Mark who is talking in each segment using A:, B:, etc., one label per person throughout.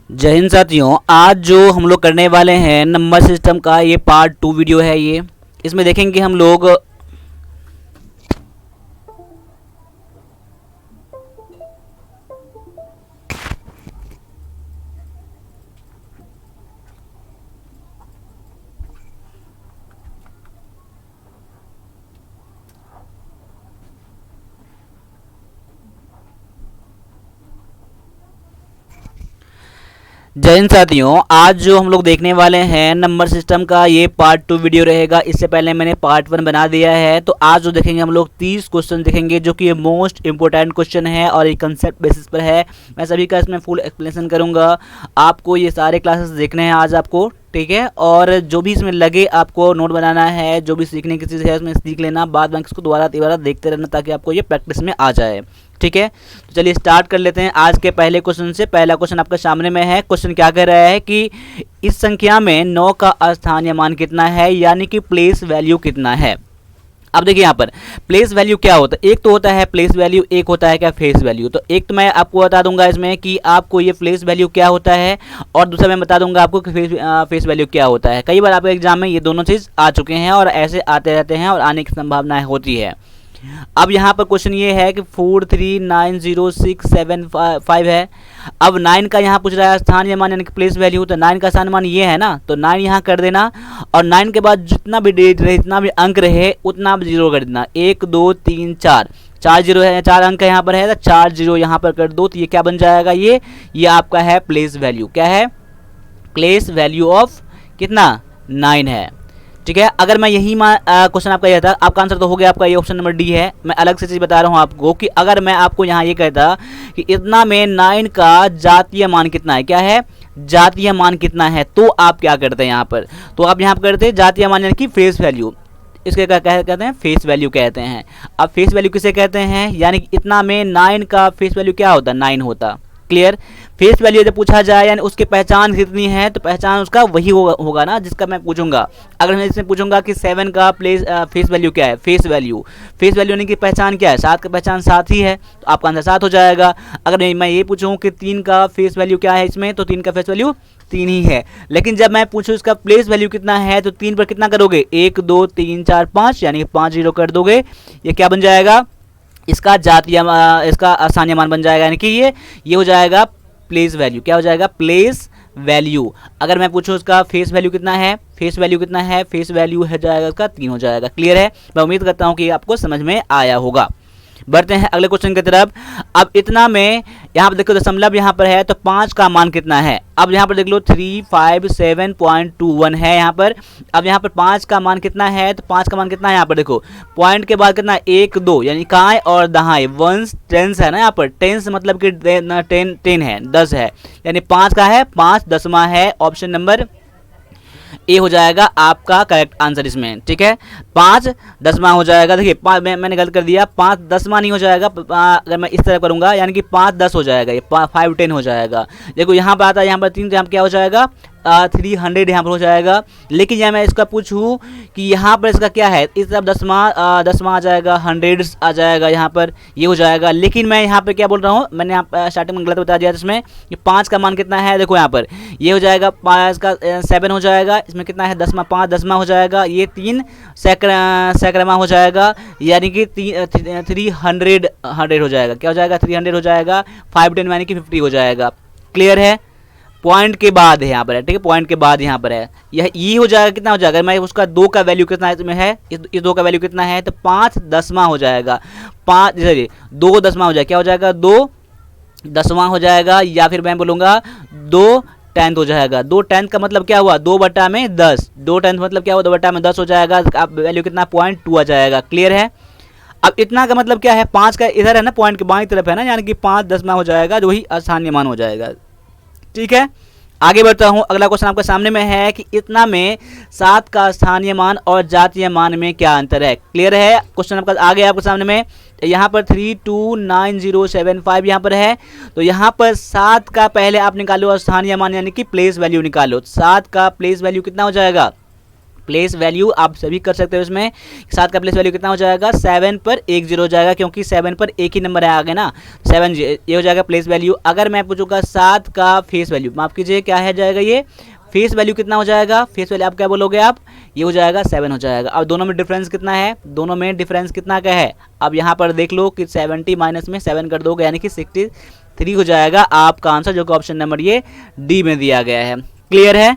A: जय हिंद साथियों। आज जो हम लोग करने वाले हैं नंबर सिस्टम का ये पार्ट 2 वीडियो है। ये इसमें देखेंगे हम लोग जय हिंद साथियों। आज जो हम लोग देखने वाले हैं नंबर सिस्टम का ये पार्ट 2 वीडियो रहेगा। इससे पहले मैंने पार्ट 1 बना दिया है। तो आज जो देखेंगे हम लोग 30 क्वेश्चन देखेंगे जो कि ये मोस्ट इंपॉर्टेंट क्वेश्चन है और ये कंसेप्ट बेसिस पर है। मैं सभी का इसमें फुल एक्सप्लेनेशन करूंगा। आपको ये सारे क्लासेस देखने हैं आज आपको, ठीक है। और जो भी इसमें लगे आपको नोट बनाना है, जो भी सीखने की चीज़ है उसमें सीख लेना, बाद में इसको दोबारा देखते रहना ताकि आपको ये प्रैक्टिस में आ जाए, ठीक है। तो चलिए स्टार्ट कर लेते हैं आज के पहले क्वेश्चन से। पहला क्वेश्चन आपके सामने में है। क्वेश्चन क्या कह रहा है कि इस संख्या में 9 का स्थानीय मान कितना है, यानी कि प्लेस वैल्यू कितना है। अब देखिए यहाँ पर प्लेस वैल्यू क्या होता है। एक तो होता है प्लेस वैल्यू, एक होता है क्या फेस वैल्यू। तो एक तो मैं आपको बता दूंगा इसमें कि आपको ये प्लेस वैल्यू क्या होता है, और दूसरा मैं बता दूंगा आपको कि फेस वैल्यू क्या होता है। कई बार आपके एग्जाम में ये दोनों चीज़ आ चुके हैं और ऐसे आते रहते हैं और आने की संभावना होती है। अब यहाँ पर क्वेश्चन ये है कि 4390675 है। अब 9 का यहाँ पूछ रहा है स्थानीय मान यानी कि प्लेस वैल्यू। तो 9 का स्थानीय मान ये है ना, तो 9 यहाँ कर देना और 9 के बाद जितना भी डेट रहे, जितना भी अंक रहे उतना आप जीरो कर देना। 1 2 3 4 4 जीरो है, 4 अंक यहाँ पर है तो 4 जीरो यहाँ पर कर दो। तो ये क्या बन जाएगा, ये आपका है प्लेस वैल्यू। क्या है? प्लेस वैल्यू ऑफ कितना 9 है, ठीक है। अगर मैं यही क्वेश्चन आपका यह था, आपका आंसर तो हो गया आपका, ये ऑप्शन नंबर डी है। मैं अलग से चीज़ बता रहा हूँ आपको कि अगर मैं आपको यहाँ ये कहता कि इतना में 9 का जातीय मान कितना है, क्या है जातीय मान कितना है, तो आप क्या करते हैं यहाँ पर, तो आप यहाँ पर करते हैं जातीय मान यानी कि फेस वैल्यू। इसके क्या कहते हैं, फेस वैल्यू कहते हैं। अब फेस वैल्यू किसे कहते हैं, यानी कि इतना में 9 का फेस वैल्यू क्या होता, 9 होता। क्लियर। फेस वैल्यू जब पूछा जाए यानी उसकी पहचान कितनी है, तो पहचान उसका वही होगा ना जिसका मैं पूछूंगा। अगर मैं इसमें पूछूंगा कि 7 का फेस वैल्यू क्या है, फेस वैल्यू यानी कि पहचान क्या है, 7 का पहचान 7 ही है, तो आपका आंसर 7 हो जाएगा। अगर मैं ये पूछूं कि 3 का फेस वैल्यू क्या है इसमें, तो 3 का फेस वैल्यू 3 ही है। लेकिन जब मैं पूछूं इसका प्लेस वैल्यू कितना है, तो 3 पर कितना करोगे, 1 2 3 4 5 यानी कि 5 जीरो कर दोगे। ये क्या बन जाएगा, इसका जातीय इसका स्थानीय मान बन जाएगा, यानी कि ये हो जाएगा प्लेस वैल्यू। क्या हो जाएगा, प्लेस वैल्यू। अगर मैं पूछूं उसका फेस वैल्यू कितना है, फेस वैल्यू कितना है, फेस वैल्यू है जाएगा इसका 3 हो जाएगा। क्लियर है। मैं उम्मीद करता हूं कि आपको समझ में आया होगा। बढ़ते हैं अगले क्वेश्चन की तरफ। अब इतना में यहाँ पर देखो दशमलव यहाँ पर है, तो 5 का मान कितना है। अब यहाँ पर देख लो 357.21 है यहाँ पर। अब यहाँ पर 5 का मान कितना है, तो 5 का मान कितना है यहाँ पर देखो, पॉइंट के बाद कितना 1 2 यानी काएँ और दहाएँ, वंस टेंस है ना यहाँ पर। टेंस मतलब कि 10 है, 10 है, यानी 5 का है 5 दसवां है। ऑप्शन नंबर ए हो जाएगा आपका करेक्ट आंसर इसमें, ठीक है। 5 दसवां हो जाएगा। देखिए मैंने गलत कर दिया, 5 दसवां नहीं हो जाएगा। अगर मैं इस तरह करूंगा यानी कि 5 10 हो जाएगा, ये 5 10 हो जाएगा। देखो यहाँ पर आता है, यहाँ पर 3, तो यहाँ पर क्या हो जाएगा 300 यहाँ पर हो जाएगा। लेकिन यह मैं इसका पूछूं कि यहाँ पर इसका क्या है, इस तरफ दसवां आ जाएगा, 100 आ जाएगा यहाँ पर, ये हो जाएगा। लेकिन मैं यहाँ पे क्या बोल रहा हूँ, मैंने यहाँ स्टार्टिंग में गलत बता दिया इसमें। ये 5 का मान कितना है, देखो यहाँ पर ये हो जाएगा 5 का 7 हो जाएगा। इसमें कितना है 5 दसवां हो जाएगा। ये 3 सैकड़वा हो जाएगा, यानी कि 300 हो जाएगा। क्या हो जाएगा, 300 हो जाएगा। 5 10 यानी कि 50 हो जाएगा। क्लियर है। पॉइंट के बाद है यहाँ पर है, ठीक है, पॉइंट के बाद यहाँ पर है। यह ई हो जाएगा, कितना हो जाएगा, मैं उसका 2 का वैल्यू कितना इसमें है, इस 2 का वैल्यू कितना है, तो 5 दसवां हो जाएगा। 2 दसवां हो जाएगा। क्या हो जाएगा, 2 दसवां हो जाएगा, या फिर मैं बोलूँगा 2 10th हो जाएगा। 2 10th का मतलब क्या हुआ, 2/10। 2 10th मतलब क्या हुआ, 2/10 हो जाएगा। आप वैल्यू कितना 0.2 आ जाएगा। क्लियर है। अब इतना का मतलब क्या है, 5 का इधर है ना, पॉइंट के बाईं तरफ है ना, यानी कि 5 दसवां हो जाएगा, जो वही स्थानीय मान हो जाएगा। ठीक है। आगे बढ़ता हूं। अगला क्वेश्चन आपके सामने में है कि इतना में 7 का स्थानीय मान और जातीय मान में क्या अंतर है। क्लियर है। क्वेश्चन आपका आ गया आपके सामने में। यहाँ पर 329075 यहाँ पर है, तो यहाँ पर 7 का पहले आप निकालो और स्थानीय मान यानी कि प्लेस वैल्यू निकालो। 7 का प्लेस वैल्यू कितना हो जाएगा, प्लेस वैल्यू आप सभी कर सकते हो इसमें। 7 का प्लेस वैल्यू कितना हो जाएगा, 7 पर 1 0 हो जाएगा, क्योंकि 7 पर एक ही नंबर आ गया ना, 7 ये हो जाएगा प्लेस वैल्यू। अगर मैं पूछूंगा 7 का फेस वैल्यू, माफ कीजिए क्या है जाएगा ये फेस वैल्यू कितना हो जाएगा, फेस वैल्यू आप क्या बोलोगे आप, ये हो जाएगा 7 हो जाएगा। अब दोनों में डिफरेंस कितना है, दोनों में डिफरेंस कितना का है, अब यहाँ पर देख लो कि 70 माइनस में 7 कर दोगे यानी कि 63 हो जाएगा आपका आंसर, जो कि ऑप्शन नंबर ये डी में दिया गया है। क्लियर है।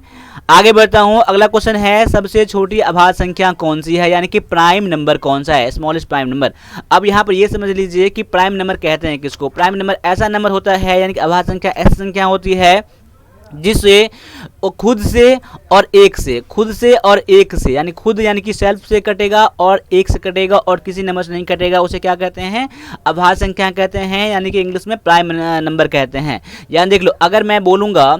A: आगे बढ़ता हूँ, अगला क्वेश्चन है सबसे छोटी अभाज्य संख्या कौन सी है, यानी कि प्राइम नंबर कौन सा है, स्मॉलेस्ट प्राइम नंबर। अब यहाँ पर ये समझ लीजिए कि प्राइम नंबर कहते हैं किसको, प्राइम नंबर ऐसा नंबर होता है, यानी कि अभाज्य संख्या ऐसी संख्या होती है जिससे खुद से और एक से, खुद से और एक से, यानी खुद यानी कि सेल्फ से कटेगा और एक से कटेगा और किसी नंबर से नहीं कटेगा, उसे क्या कहते हैं, अभाज्य संख्या कहते हैं, यानी कि इंग्लिश में प्राइम नंबर कहते हैं। यानी देख लो, अगर मैं बोलूँगा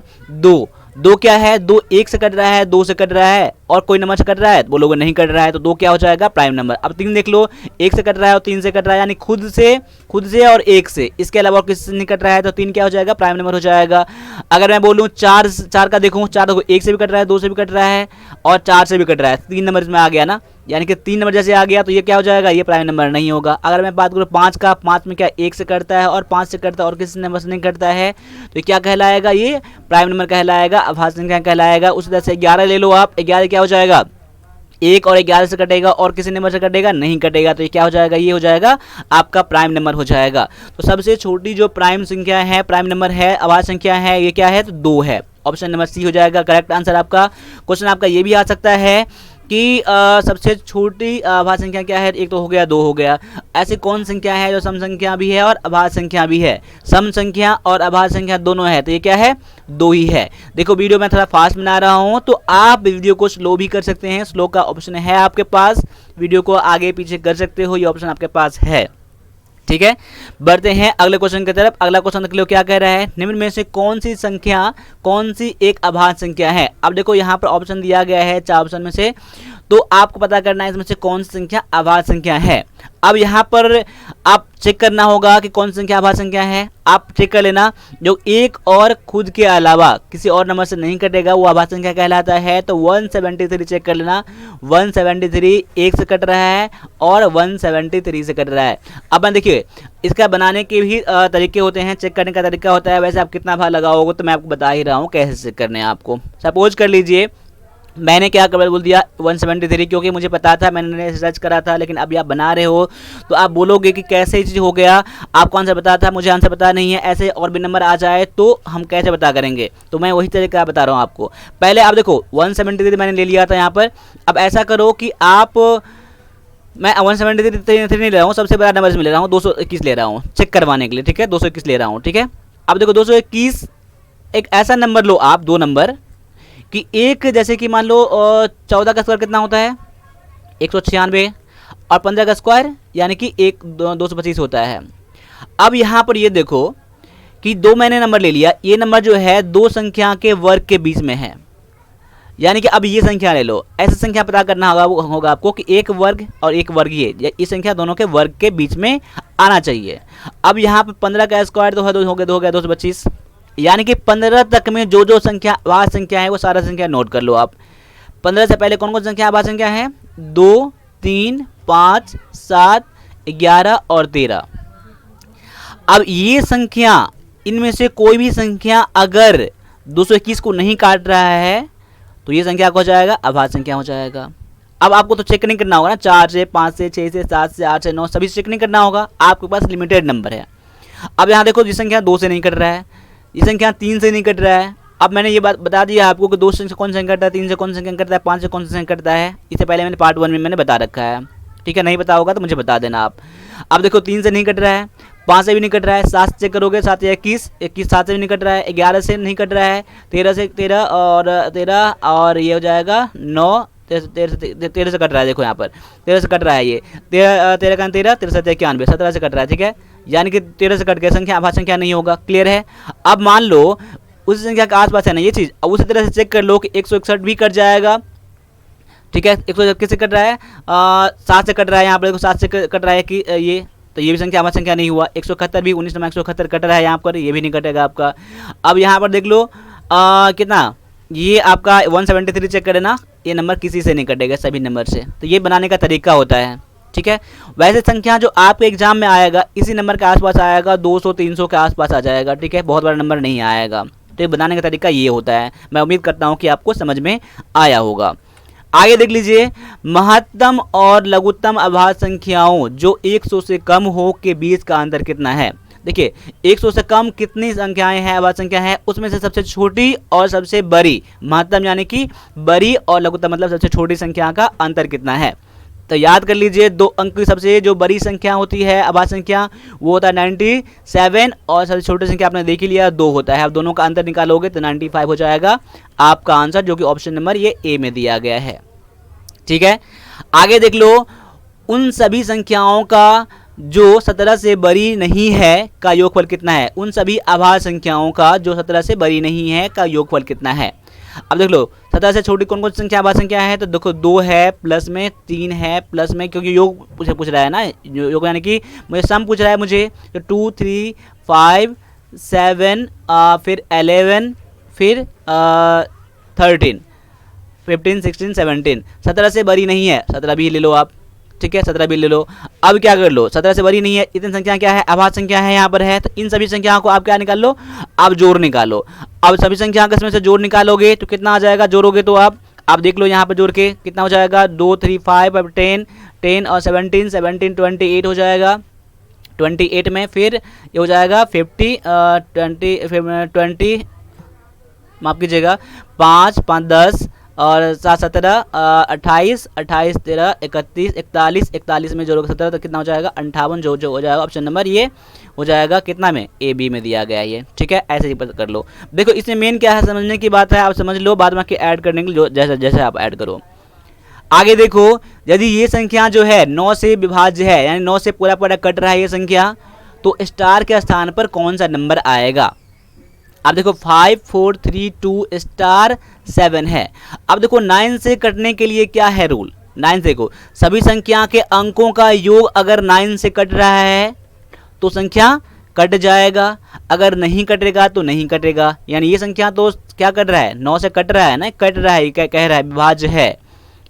A: दो क्या है, 2 1 से कट रहा है, 2 से कट रहा है और कोई नंबर से कट रहा है, बोलोगे नहीं कट रहा है, तो 2 क्या हो जाएगा, प्राइम नंबर। अब 3 देख लो, 1 से कट रहा है और 3 से कट रहा है, यानी खुद से और 1 से, इसके अलावा और किसी से नहीं कट रहा है, तो 3 क्या हो जाएगा, प्राइम नंबर हो जाएगा। अगर मैं बोलूँ 4 का देखूँ, 4 देखो 1 से भी कट रहा है, 2 से भी कट रहा है और 4 से भी कट रहा है, 3 नंबर इसमें आ गया ना, यानी कि 3 नंबर जैसे आ गया तो ये क्या हो जाएगा, ये प्राइम नंबर नहीं होगा। अगर मैं बात करूँ 5 का, 5 में क्या 1 से कटता है और 5 से कटता है और किसी नंबर से नहीं कटता है, तो क्या कहलाएगा, ये प्राइम नंबर कहलाएगा, अभाज्य संख्या कहलाएगा। उसी तरह से 11 ले लो आप, 11 क्या हो जाएगा, 1 और 11 से कटेगा और किसी नंबर से कटेगा, नहीं कटेगा, तो ये क्या हो जाएगा, ये हो जाएगा आपका प्राइम नंबर हो जाएगा। तो सबसे छोटी जो प्राइम संख्या है, प्राइम नंबर है, अभाज्य संख्या है, ये क्या है, तो 2 है। ऑप्शन नंबर सी हो जाएगा करेक्ट आंसर आपका। क्वेश्चन आपका ये भी आ सकता है कि सबसे छोटी अभाज्य संख्या क्या है, एक तो हो गया, 2 हो गया, ऐसी कौन संख्या है जो सम संख्या भी है और अभाज्य संख्या भी है, सम संख्या और अभाज्य संख्या दोनों है, तो ये क्या है, 2 ही है। देखो वीडियो मैं थोड़ा फास्ट बना रहा हूँ, तो आप वीडियो को स्लो भी कर सकते हैं, स्लो का ऑप्शन है आपके पास, वीडियो को आगे पीछे कर सकते हो, ये ऑप्शन आपके पास है। ठीक है, बढ़ते हैं अगले क्वेश्चन की तरफ। अगला क्वेश्चन देख लो क्या कह रहा है, निम्न में से कौन सी संख्या, कौन सी एक अभाज्य संख्या है। अब देखो यहाँ पर ऑप्शन दिया गया है 4 ऑप्शन में से, तो आपको पता करना है इसमें से कौन सी संख्या अभाज्य संख्या है। अब यहाँ पर आप चेक करना होगा कि कौन सी संख्या अभाज्य संख्या है, आप चेक कर लेना, जो एक और खुद के अलावा किसी और नंबर से नहीं कटेगा वो अभाज्य संख्या कहलाता है। तो 173 चेक कर लेना, 173 1 से कट रहा है और 173 से कट रहा है। अब देखिए इसका बनाने के भी तरीके होते हैं, चेक करने का तरीका होता है, वैसे आप कितना भाग लगाओगे तो मैं आपको बता ही रहा हूँ कैसे चेक करने हैं आपको। सपोज कर लीजिए मैंने क्या कर बोल दिया 173, क्योंकि मुझे पता था, मैंने रिसर्च करा था, लेकिन अभी आप बना रहे हो तो आप बोलोगे कि कैसे चीज़ हो गया, आपको आंसर पता था, मुझे आंसर पता नहीं है, ऐसे और भी नंबर आ जाए तो हम कैसे पता करेंगे, तो मैं वही तरीका बता रहा हूँ आपको। पहले आप देखो 173 मैंने ले लिया था यहाँ पर, अब ऐसा करो कि आप, मैं 173 नहीं ले रहा हूँ, सबसे बड़ा नंबर इसमें ले रहा हूँ, 221 ले रहा हूँ चेक करवाने के लिए, ठीक है, 221 ले रहा हूँ, ठीक है। अब देखो 221 एक ऐसा नंबर लो आप, 2 नंबर कि एक, जैसे कि मान लो 14 का स्क्वायर कितना होता है 196 और 15 का स्क्वायर यानी कि 225 होता है। अब यहाँ पर ये देखो कि 2 मैंने नंबर ले लिया, ये नंबर जो है 2 संख्या के वर्ग के बीच में है, यानी कि अब ये संख्या ले लो, ऐसी संख्या पता करना होगा आपको कि एक वर्ग और एक वर्गीय, ये संख्या दोनों के वर्ग के बीच में आना चाहिए। अब यहाँ पर 15 का स्क्वायर तो हो गया 225, यानी कि 15 तक में जो संख्या अभाज्य संख्या है वो सारा संख्या नोट कर लो आप। 15 से पहले कौन कौन संख्या अभाज्य संख्या है, 2 3 5 7 11 और 13। अब ये संख्या, इनमें से कोई भी संख्या अगर 221 को नहीं काट रहा है तो ये संख्या हो जाएगा अभाज्य संख्या हो जाएगा। अब आपको तो चेक नहीं करना होगा ना, 4 से 5 से 6 से 7 से 8 से 9 सभी चेक नहीं करना होगा, आपके पास लिमिटेड नंबर है। अब यहाँ देखो ये संख्या 2 से नहीं कट रहा है, ये संख्या 3 से नहीं कट रहा है। अब मैंने ये बात बता दिया आपको कि 2 से कौन सा संख्या कटता है, 3 से कौन सा संख्या कटता है, 5 से कौन सा संख्या कटता है, इससे पहले मैंने पार्ट 1 में मैंने बता रखा है, ठीक है, नहीं पता होगा तो मुझे बता देना आप। अब देखो 3 से नहीं कट रहा है, 5 से भी नहीं कट रहा है, 7 से चेक करोगे 7 या 21, 7 से भी नहीं कट रहा है, 11 से नहीं कट रहा है, 13 से 13 और ये हो जाएगा 9, 13 से कट रहा है, देखो यहाँ पर 13 से कट रहा है, ये 13 का 13 13 91 17 से कट रहा है, ठीक है, यानी कि 13 से कट गया, संख्या अभाज्य संख्या नहीं होगा। क्लियर है। अब मान लो उस संख्या के आसपास है ना ये चीज़, अब उसी तरह से चेक कर लो कि 161 भी कट जाएगा, ठीक है, 161 से कट रहा है, 7 से कट रहा है, यहाँ पर देखो 7 से कट रहा है कि ये, तो ये भी संख्या अभाज्य संख्या नहीं हुआ। 171 भी 19 नंबर 171 कट रहा है यहाँ पर, ये भी नहीं कटेगा आपका। अब यहाँ पर देख लो कितना, ये आपका 173 चेक करे ना, ये नंबर किसी से नहीं कटेगा, सभी नंबर से। तो ये बनाने का तरीका होता है, ठीक है। वैसे संख्या जो आपके एग्जाम में आएगा इसी नंबर के आसपास आएगा, 200 300 के आसपास आ जाएगा, ठीक है, बहुत बड़ा नंबर नहीं आएगा। तो ये बनाने का तरीका ये होता है। मैं उम्मीद करता हूँ कि आपको समझ में आया होगा। आगे देख लीजिए, महत्तम और लघुत्तम अभाज्य संख्याओं जो 100 से कम हो के बीच का अंतर कितना है। देखिए 100 से कम कितनी संख्याएं हैं, अभाज्य संख्या है, उसमें से सबसे छोटी और सबसे बड़ी, महत्तम यानी कि बड़ी और लघुत्तम मतलब सबसे छोटी संख्या का अंतर कितना है। तो याद कर लीजिए 2 अंक की सबसे जो बड़ी संख्या होती है अभाज्य संख्या वो होता है 97 और सबसे छोटी संख्या आपने देख ही लिया 2 होता है। अब दोनों का अंतर निकालोगे तो 95 हो जाएगा आपका आंसर, जो कि ऑप्शन नंबर ये ए में दिया गया है, ठीक है। आगे देख लो, उन सभी संख्याओं का जो 17 से बड़ी नहीं है का योगफल कितना है। उन सभी अभाज्य संख्याओं का जो 17 से बड़ी नहीं है का योगफल कितना है। अब देख लो 17 से छोटी कौन कौन सी संख्या अभाज्य संख्या है, तो देखो 2 है, प्लस में 3 है, प्लस में क्योंकि योग पूछ रहा है ना, योग यानी कि मुझे सम पूछ रहा है मुझे, तो 2 3 5 7 फिर 11 फिर 13 15 16 17। 17 से बड़ी नहीं है, 17 भी ले लो आप, ठीक है, 17 भी ले लो। अब क्या कर लो, 17 से बड़ी नहीं है, इतनी संख्या क्या है, अभाज्य संख्या है यहाँ पर है, तो इन सभी संख्याओं को आप क्या निकाल लो, आप जोड़ निकालो। अब सभी संख्या का इसमें से जोड़ निकालोगे तो कितना आ जाएगा, जोड़ोगे तो आप देख लो यहाँ पर जोड़ के कितना हो जाएगा, 2 3 5 अब 10 और 17 28 हो जाएगा। 28 में फिर ये हो जाएगा 50 20 माफ कीजिएगा 5 5 10 और 7 17 28 28 13 31 41 में जोड़ोगे 17 तो कितना हो जाएगा 58, जो हो जाएगा ऑप्शन नंबर ये हो जाएगा कितना में, ए बी में दिया गया है ये, ठीक है। ऐसे ही पता कर लो। देखो इसमें मेन क्या है, समझने की बात है, आप समझ लो, बाद में ऐड करने के लिए जैसे जैसे आप ऐड करो। आगे देखो, यदि ये संख्या जो है 9 से विभाज्य है, यानी 9 से पूरा पूरा कट रहा है ये संख्या, तो स्टार के स्थान पर कौन सा नंबर आएगा। अब देखो 5 4 3 2 स्टार 7 है। अब देखो 9 से कटने के लिए क्या है रूल, 9 से को सभी संख्या के अंकों का योग अगर 9 से कट रहा है तो संख्या कट जाएगा, अगर नहीं कटेगा तो नहीं कटेगा। यानी ये संख्या तो क्या कट रहा है, 9 से कट रहा है ना, कट रहा है, कह रहा है विभाज्य है,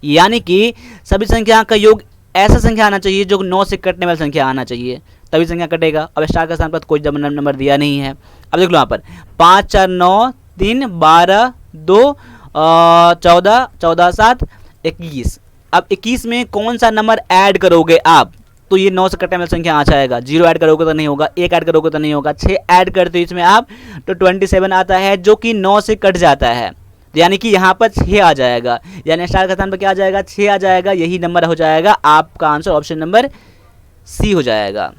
A: यानी कि सभी संख्या का योग ऐसा संख्या आना चाहिए जो 9 से कटने वाली संख्या आना चाहिए, तभी संख्या कटेगा। अब स्टार का स्थान पर कोई नंबर दिया नहीं है। अब देख लो यहाँ पर 5 4 9 3 12 2 14 14 7 21। अब 21 में कौन सा नंबर ऐड करोगे आप, तो ये 9 से कटने वाली संख्या आ जाएगा। 0 ऐड करोगे तो नहीं होगा, 1 ऐड करोगे तो नहीं होगा, 6 ऐड करते हो इसमें आप तो 27 आता है, जो कि 9 से कट जाता है, यानी कि यहाँ पर 6 आ जाएगा, यानी स्टार का स्थान पर क्या आ जाएगा, 6 आ जाएगा। यही नंबर हो जाएगा आपका आंसर, ऑप्शन नंबर सी हो जाएगा।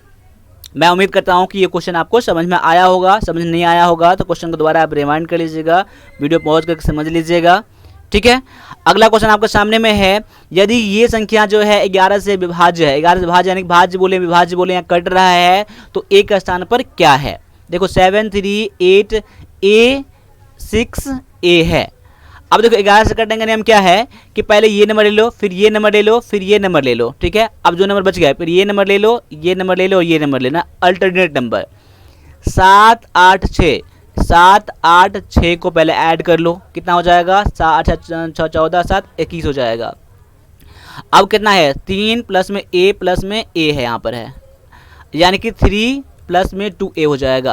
A: मैं उम्मीद करता हूँ कि ये क्वेश्चन आपको समझ में आया होगा। समझ नहीं आया होगा तो क्वेश्चन को दोबारा आप रिमाइंड कर लीजिएगा, वीडियो पॉज करके समझ लीजिएगा, ठीक है। अगला क्वेश्चन आपके सामने में है, यदि ये संख्या जो है 11 से विभाज्य है, 11 से विभाज्य यानी भाज्य बोले विभाज्य बोले या कट रहा है, तो ए का स्थान पर क्या है। देखो 7 3 8 ए 6 ए है। अब देखो 11 से कटने का नियम क्या है कि पहले ये नंबर ले लो, फिर ये नंबर ले लो, फिर ये नंबर ले लो, ठीक है। अब जो नंबर बच गया फिर ये नंबर ले लो, ये नंबर ले लो, ये नंबर लेना, अल्टरनेट नंबर 7 8 6 7 8 6 को पहले ऐड कर लो, कितना हो जाएगा 7 6 14 7 21 हो जाएगा। अब कितना है 3 प्लस में ए है यहाँ पर है, यानी कि 3 प्लस में 2a हो जाएगा।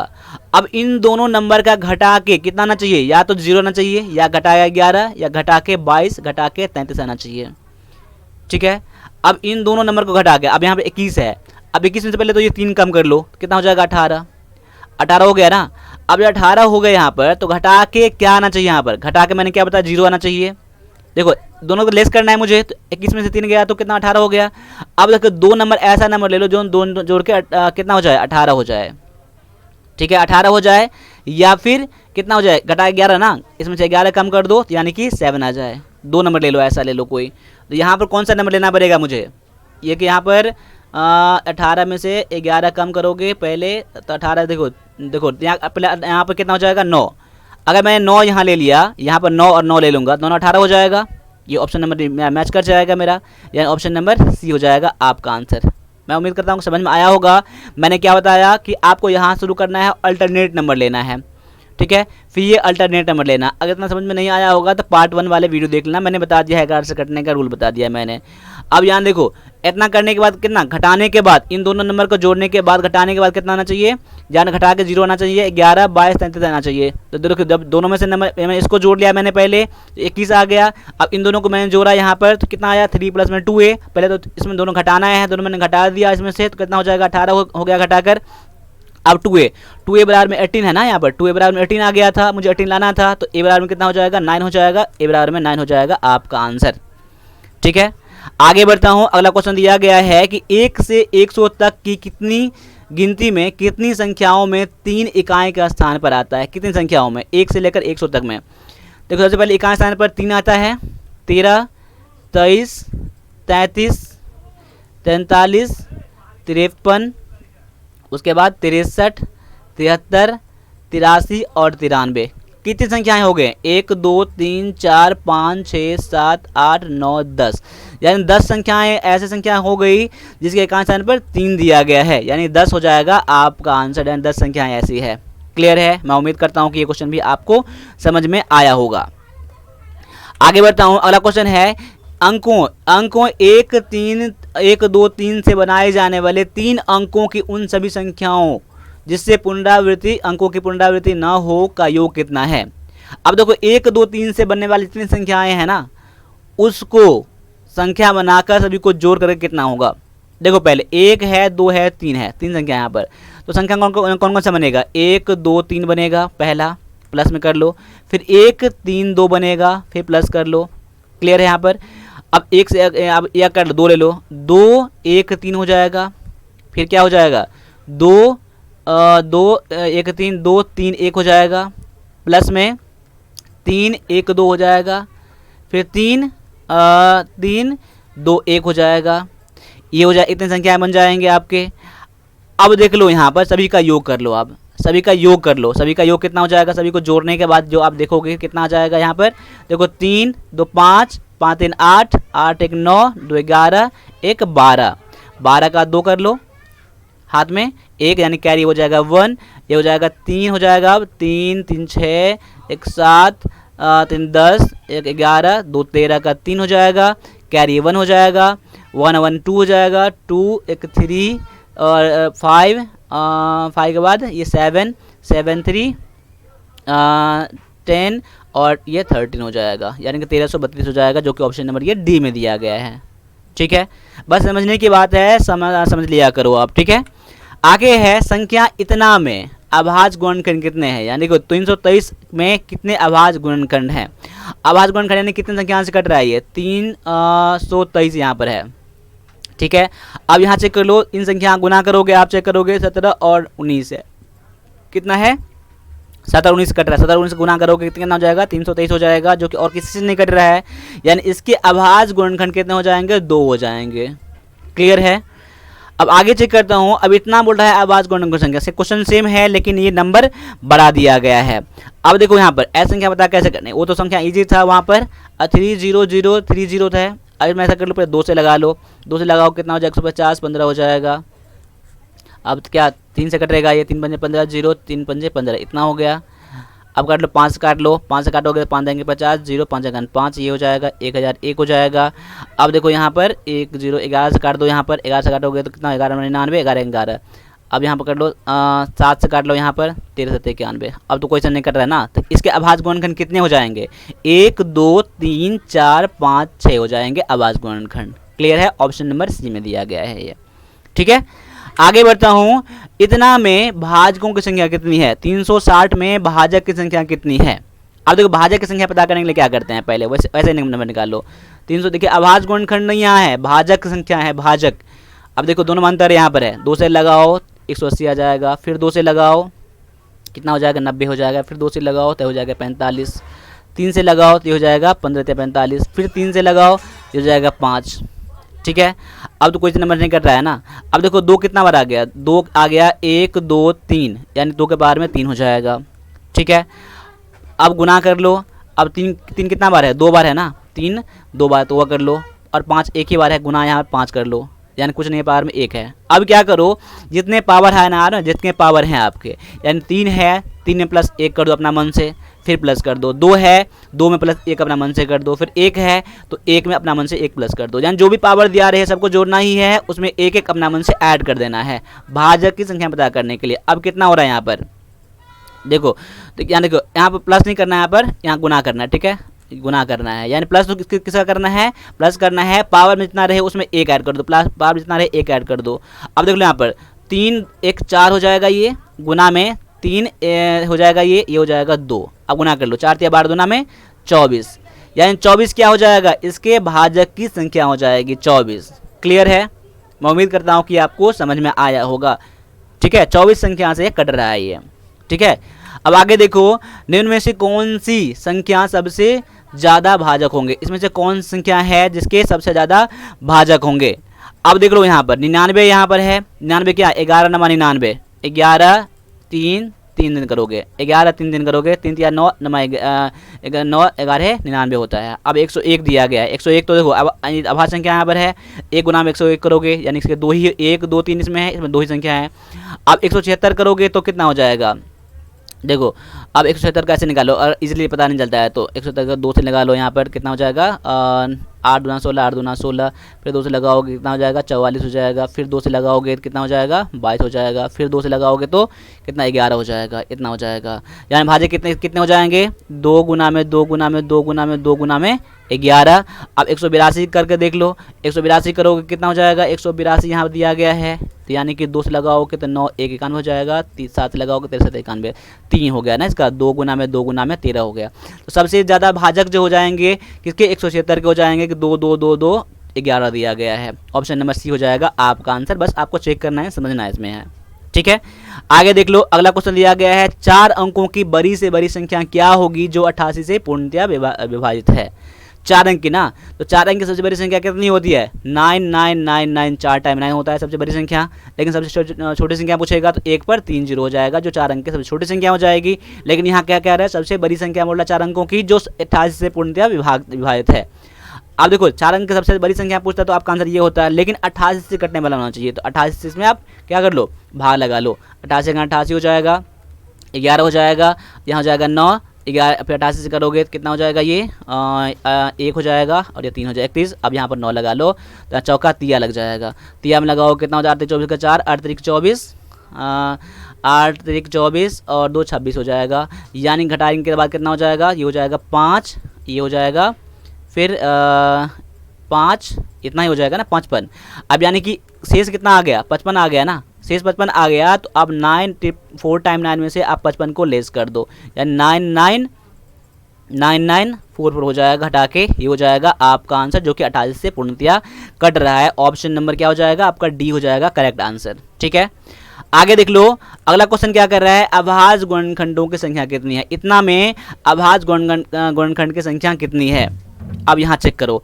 A: अब इन दोनों नंबर का घटा के कितना आना चाहिए, या तो 0 आना चाहिए, या घटाया 11, या घटा के 22, घटा के 33 आना चाहिए, ठीक है। अब इन दोनों नंबर को घटा के, अब यहाँ पे 21 है, अब 21 में से पहले तो ये 3 कम कर लो, कितना हो जाएगा 18 हो गया ना। अब जब 18 हो गए यहाँ पर तो घटा के क्या आना चाहिए, यहाँ पर घटा के मैंने क्या बताया 0 आना चाहिए। देखो दोनों को लेस करना है मुझे, तो 21 में से 3 गया तो कितना 18 हो गया। अब देखो 2 नंबर ऐसा नंबर ले लो जो दोनों जोड़ के कितना हो जाए 18 हो जाए, ठीक है 18 हो जाए, या फिर कितना हो जाए घटा 11 ना, इसमें से 11 कम कर दो यानी कि 7 आ जाए। 2 नंबर ले लो, ऐसा ले लो कोई, तो यहाँ पर कौन सा नंबर लेना पड़ेगा मुझे, ये कि यहाँ पर 18 में से 11 कम करोगे पहले तो 18 देखो यहाँ पर कितना हो जाएगा 9। अगर मैंने 9 यहाँ ले लिया, यहाँ पर 9 और 9 ले लूँगा, दोनों 18 हो जाएगा। ये ऑप्शन नंबर मैच कर जाएगा मेरा, यानी ऑप्शन नंबर सी हो जाएगा आपका आंसर। मैं उम्मीद करता हूँ समझ में आया होगा। मैंने क्या बताया कि आपको यहाँ शुरू करना है, अल्टरनेट नंबर लेना है, ठीक है। फिर ये अल्टरनेट नंबर लेना। अगर इतना समझ में नहीं आया होगा तो पार्ट 1 वाले वीडियो देख लेना, मैंने बता दिया है 11 से कटने का रूल बता दिया मैंने। अब यहाँ देखो, इतना करने के बाद कितना घटाने के बाद, इन दोनों नंबर को जोड़ने के बाद घटाने के बाद कितना आना चाहिए, जान घटा के 0 आना चाहिए, 11, 22, 33 आना चाहिए। तो देखो जब दोनों में से नंबर इसको जोड़ लिया मैंने पहले, 21 आ गया। अब इन दोनों को मैंने जोड़ा यहाँ पर तो कितना आया, 3 + में 2a। पहले तो इसमें दोनों घटाना है, दोनों मैंने घटा दिया इसमें से, तो कितना हो जाएगा, 18 हो गया घटाकर। अब 2a बराबर में 18 है ना, यहाँ पर 2a बराबर में 18 आ गया था, मुझे 18 लाना था, तो a बराबर में कितना हो जाएगा, 9 हो जाएगा। a बराबर में 9 हो जाएगा आपका आंसर। ठीक है, आगे बढ़ता हूँ। अगला क्वेश्चन दिया गया है कि 1 से 100 तक की कितनी गिनती में कितनी संख्याओं में 3 इकाई का स्थान पर आता है। कितनी संख्याओं में, 1 से लेकर 100 तक में। देखो सबसे पहले इकाई स्थान पर 3 आता है, 13, 23, 33, 43, 53, उसके बाद 63, 73, 83 और 93। कितनी संख्याएं हो गए, 1, 2, 3, 4, 5, 6, 7, 8, 9, 10। यानी 10 संख्याएं ऐसी संख्या हो गई जिसके इकाई स्थान पर 3 दिया गया है, यानी 10 हो जाएगा आपका आंसर। यानी 10 संख्याएं ऐसी है। क्लियर है, मैं उम्मीद करता हूं कि ये क्वेश्चन भी आपको समझ में आया होगा। आगे बढ़ता हूं। अगला क्वेश्चन है अंकों 1, 2, 3 से बनाए जाने वाले 3 अंकों की उन सभी संख्याओं जिससे अंकों की पुनरावृत्ति न हो का योग कितना है। अब देखो 1, 2, 3 से बनने वाली जितनी संख्याएं हैं ना, उसको संख्या बनाकर सभी को जोड़ करके कितना होगा। देखो पहले 1 है, 2 है, 3 है, 3 संख्या यहाँ पर, तो संख्या कौन सा बनेगा, 1, 2, 3 बनेगा, पहला प्लस में कर लो। फिर 1, 3, 2 बनेगा, फिर प्लस कर लो। क्लियर है यहाँ पर। अब 1 से अब यह कर लो, 2 ले लो, 2, 1, 3 हो जाएगा। फिर क्या हो जाएगा, 2, 1, 3, 2, 3, 1 हो जाएगा, प्लस में 3, 1, 2 हो जाएगा। फिर 3, 2, 1 हो जाएगा। ये हो जाए, इतनी संख्याएं बन जाएंगे आपके। अब देख लो यहाँ पर सभी का योग कर लो, आप सभी का योग कर लो। सभी का योग कितना हो जाएगा, सभी को जोड़ने के बाद जो आप देखोगे कितना आ जाएगा यहाँ पर। देखो 3, 2, 5, 5, 3, 8, 8, 1, 9, 2, 11, 1, 12, 12 का 2 कर लो हाथ में 1, यानी कैरी हो जाएगा 1। ये हो जाएगा 3 हो जाएगा, अब 3, 3, 6, 1, 7, 3, 10, 1, 11, 2, 13 का 3 हो जाएगा, कैरी 1 हो जाएगा, 1, 1, 2 हो जाएगा, 2, 1, 3 और 5, 5 के बाद ये 7, 7, 3, 10 और ये 13 हो जाएगा, यानी कि 1332 हो जाएगा, जो कि ऑप्शन नंबर ये डी में दिया गया है। ठीक है, बस समझने की बात है, समझ लिया करो आप। ठीक है, आगे है संख्या इतना में अभाज्य गुणनखंड कितने हैं, यानी कि 323 में कितने अभाज्य गुणनखंड हैं। अभाज्य गुणनखंड यानी कितने संख्या से कट रहा है, ये 323 यहाँ पर है। ठीक है, अब यहाँ चेक कर लो, इन संख्या गुना करोगे, आप चेक करोगे 17 और 19 है, कितना है 17 19 कट रहा है, 17 19 गुना करोगे कितना हो जाएगा, 323 हो जाएगा, जो कि और किसी से नहीं कट रहा है। यानी इसके अभाज्य गुणनखंड कितने हो जाएंगे, 2 हो जाएंगे। क्लियर है। अब आगे चेक करता हूँ। अब इतना बोल रहा है अभाज्य गुणनखंड संख्या से, क्वेश्चन सेम है लेकिन ये नंबर बढ़ा दिया गया है। अब देखो यहाँ पर ऐसी संख्या बता कैसे करनी, वो तो संख्या इजी था, वहाँ पर 30030 था। अब मैं ऐसा कर लो, पहले 2 से लगा लो, 2 से लगाओ कितना हो जाएगा, 150, 15 हो जाएगा। अब क्या 3 से कटेगा, ये 3 पंजे 15, 0 3 पंजे 15, इतना हो गया। अब काट लो, 5 से काट लो, 5 से काटोगे 5 देंगे 50, 0 5 5, ये हो जाएगा 1001 हो जाएगा। अब देखो यहाँ पर 1 0 11 से काट दो, यहाँ पर 11 से काटोगे तो कितना 11 99, 11 11। अब यहाँ पर कर लो 7 से काट लो, यहाँ पर 13 7 91। अब तो क्वेश्चन नहीं कट रहा है ना, तो इसके अभाज्य गुणनखंड कितने हो जाएंगे, 1 2 3 4 5 6 हो जाएंगे अभाज्य गुणनखंड। क्लियर है, ऑप्शन नंबर सी में दिया गया है ये। ठीक है, आगे बढ़ता हूं। इतना में भाजकों की संख्या कितनी है, 360 में भाजक की संख्या कितनी है। अब देखो भाजक की संख्या पता करने के लिए क्या करते हैं, पहले वैसे नंबर निकाल लो। 300 देखिए अभाज्य गुणनखंड नहीं यहाँ है, भाजक की संख्या है, भाजक। अब देखो दोनों में अंतर यहाँ पर है, 2 से लगाओ 180 आ जाएगा, फिर 2 से लगाओ कितना हो जाएगा 90 हो जाएगा, फिर 2 से लगाओ तो हो जाएगा 45, 3 से लगाओ तो हो जाएगा 15 45, फिर 3 से लगाओ तो हो जाएगा 5। ठीक है, अब तो कोई नंबर नहीं कट रहा है ना। अब देखो 2 कितना बार आ गया, 2 आ गया 1 2 3, यानी 2 के बार में 3 हो जाएगा। ठीक है, अब गुना कर लो। अब 3 कितना बार है, 2 बार है ना, 3 2 बार तो वह कर लो, और 5 एक ही बार है, गुना यहाँ 5 कर लो। यानी कुछ नहीं है, पावर में 1 है। अब क्या करो, जितने पावर है ना, जितने पावर हैं आपके, यानी 3 है, 3 में प्लस 1 कर दो अपना मन से, फिर प्लस कर दो। 2 है, 2 में प्लस 1 अपना मन से कर दो, फिर 1 है तो 1 में अपना मन से 1 प्लस कर दो। यानी जो भी पावर दिया रहे सबको जोड़ना ही है, उसमें 1 अपना मन से ऐड कर देना है भाजक की संख्या पता करने के लिए। अब कितना हो रहा है यहाँ पर देखो, तो यहाँ देखो, यहाँ पर प्लस नहीं करना है, यहाँ पर यहाँ गुना करना है, ठीक है, गुना करना है। यानी प्लस तो किसका करना है, प्लस करना है, पावर में जितना रहे उसमें 1 ऐड कर दो, प्लस पावर जितना रहे 1 ऐड कर दो। अब देख लो यहाँ पर 3 1 4 हो जाएगा, ये गुना में 3 हो जाएगा, ये हो जाएगा 2। अब गुना कर लो, 4 3 12 गुना में 24, यानी 24 क्या हो जाएगा, इसके भाजक की संख्या हो जाएगी 24। क्लियर है, मैं उम्मीद करता हूँ कि आपको समझ में आया होगा। ठीक है, 24 संख्या से कट रहा है ये। ठीक है, अब आगे देखो, निम्न में से कौन सी संख्या सबसे ज़्यादा भाजक होंगे, इसमें से कौन सी संख्या है जिसके सबसे ज़्यादा भाजक होंगे। अब देख लो यहाँ पर 99 यहाँ पर है, 99 क्या, 11 नमा 99, 11 3 3 दिन करोगे, 11 3 दिन करोगे, 3 3 9 नमा 9 11 99 होता है। अब 101 दिया गया है, 101 तो देखो अब अभाज्य संख्या यहाँ पर है, 1 गुना में 101 करोगे, यानी इसके 2 ही 1 2 3 इसमें है, इसमें 2 ही संख्या है। अब 176 करोगे तो कितना हो जाएगा, देखो अब 176 कैसे निकालो, और इजीली पता नहीं चलता है तो 177 2 से लगा लो, यहाँ पर कितना हो जाएगा 8 दूना 16, 8 दूना 16, फिर 2 से लगाओगे कितना हो जाएगा 44 हो जाएगा, फिर 2 से लगाओगे कितना हो जाएगा 22 हो जाएगा, फिर 2 से लगाओगे तो कितना 11 हो जाएगा, इतना हो जाएगा। यानी भाज्य कितने कितने हो जाएंगे, 2 गुना में 2 गुना में 2 गुना में 2 गुना में 11। अब 182 करके देख लो, 182 करोगे कितना हो जाएगा, 182 यहाँ दिया गया है, तो यानी कि 2 से लगाओगे तो 9 1 91 हो जाएगा, 7 से लगाओगे 13 7 91, 3 हो गया ना इसका, 2 गुना में 2 गुना में 13 हो गया। तो सबसे ज़्यादा भाजक जो हो जाएंगे किसके, 176 के हो जाएंगे, कि 2 2 2 2 11 दिया गया है। ऑप्शन नंबर सी हो जाएगा आपका आंसर, बस आपको चेक करना है, समझना है इसमें है। ठीक है, आगे देख लो, अगला क्वेश्चन दिया गया है, 4 अंकों की बड़ी से बड़ी संख्या क्या होगी जो 88 से पूर्णतया विभाजित है। 4 अंक की ना, तो 4 अंक की सबसे बड़ी संख्या कितनी होती है, 9999, 4 टाइम 9 होता है सबसे बड़ी संख्या। लेकिन सबसे छोटी संख्या पूछेगा तो 1 पर 3 0 हो जाएगा, जो 4 अंक की सबसे छोटी संख्या हो जाएगी। लेकिन यहाँ क्या कह रहा है, सबसे बड़ी संख्या बोल रहा है 4 अंकों की जो 88 से पूर्णतया विभाजित है। अब देखो 4 अंक की सबसे बड़ी संख्या पूछता है तो आपका आंसर ये होता है, लेकिन 88 से कटने वाला होना चाहिए। तो 88 से इसमें आप क्या कर लो, भाग लगा लो, 88 का 88 हो जाएगा, 11 हो जाएगा, यहाँ हो जाएगा 9, 11 फिर 88 से करोगे तो कितना हो जाएगा, ये 1 हो जाएगा, और ये 3 हो जाएगा 31। अब यहाँ पर 9 लगा लो, तो चौका तिया लग जाएगा, तिया में लगाओ कितना हो जाता है, 24 का 4, 8 3 24, 8 3 24 और 2 26 हो जाएगा। यानी घटाने के बाद कितना हो जाएगा, ये हो जाएगा 5, ये हो जाएगा फिर 5, इतना ही हो जाएगा ना 55। अब यानी कि शेष कितना आ गया, 55 आ गया ना, शेष 55 आ गया। तो अब 4 टाइम 9 में से आप 55 को लेस कर दो, यानी 9944 हो जाएगा, घटा के ये हो जाएगा आपका आंसर, जो कि 88 से पूर्णतया कट रहा है। ऑप्शन नंबर क्या हो जाएगा आपका, डी हो जाएगा करेक्ट आंसर। ठीक है, आगे देख लो, अगला क्वेश्चन क्या कर रहा है, अभाज्य गुणनखंडों की संख्या कितनी है। इतना में अभाज्य गुणनखंड की संख्या कितनी है, अब यहाँ चेक करो।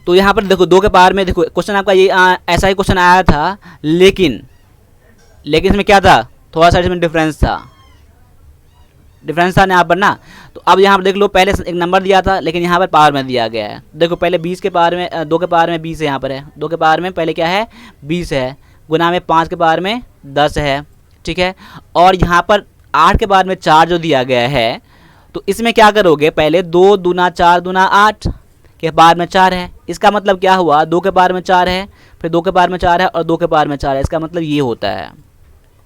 A: तो यहाँ पर देखो 2 के पावर में, देखो क्वेश्चन आपका ये ऐसा ही क्वेश्चन आया था, लेकिन इसमें क्या था, थोड़ा सा इसमें डिफरेंस था यहाँ पर ना। तो अब यहाँ पर देख लो, पहले एक नंबर दिया था, लेकिन यहाँ पर पावर में दिया गया है। देखो पहले 20 के पावर में 2 के पावर में 20 है, यहाँ पर है 2 के पावर में पहले क्या है 20 है, गुना में 5 के पावर में 10 है। ठीक है, और यहाँ पर 8 के पावर में 4 जो दिया गया है, तो इसमें क्या करोगे, पहले 2 दूना 4 दूना 8 के पावर में 4 है। इसका मतलब क्या हुआ, 2 के पावर में 4 है, फिर 2 के पावर में 4 है और 2 के पावर में 4 है, इसका मतलब ये होता है।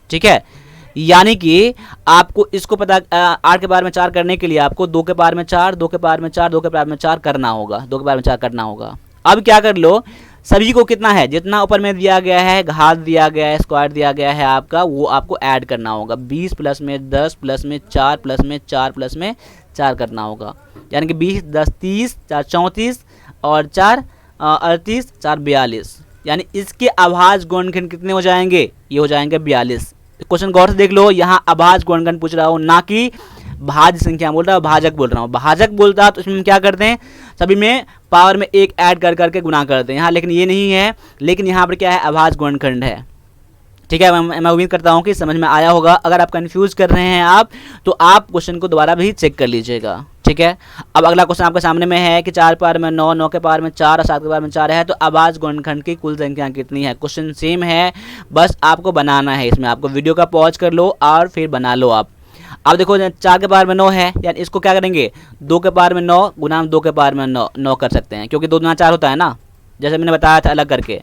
A: ठीक है, यानी कि आपको इसको पता 8 के पावर में 4 करने के लिए आपको 2 के पावर में 4 2 के पावर में 4 2 के पावर में 4 करना होगा, 2 के पावर में 4 करना होगा। अब क्या कर लो, सभी को कितना है, जितना ऊपर में दिया गया है, घात दिया गया है, स्क्वायर दिया गया है आपका, वो आपको ऐड करना होगा। 20 प्लस में 10 प्लस में 4 प्लस में 4 प्लस में 4 करना होगा, यानी कि 20 10 30 4 34 और 4 38 4 42, यानी इसके अभाज्य गुणनखंड कितने हो जाएंगे, ये हो जाएंगे 42। क्वेश्चन गौर से देख लो, यहाँ अभाज्य गुणनखंड पूछ रहा हूँ, ना कि भाज्य संख्या बोल रहा हूँ, भाजक बोल रहा हूँ। भाजक बोलता तो इसमें क्या करते हैं, सभी में पावर में 1 ऐड कर करके गुना करते हैं यहाँ, लेकिन ये नहीं है। लेकिन यहाँ पर क्या है, अभाज्य गुणनखंड है। ठीक है, मैं उम्मीद करता हूँ कि समझ में आया होगा। अगर आप कंफ्यूज कर रहे हैं आप, तो आप क्वेश्चन को दोबारा भी चेक कर लीजिएगा। ठीक है। अब अगला क्वेश्चन आपके सामने में है कि 4 पावर में 9, 9 के पावर में 4 और 7 के पावर में 4 है, तो अभाज्य गुणनखंड की कुल संख्या कितनी है। क्वेश्चन सेम है, बस आपको बनाना है। इसमें आपको वीडियो का पॉज कर लो और फिर बना लो आप। अब देखो 4 के पावर में 9 है, यानी इसको क्या करेंगे, 2 के पावर में 9 गुना 2 के पावर में 9 कर सकते हैं, क्योंकि 2 गुना 4 होता है ना, जैसे मैंने बताया था अलग करके।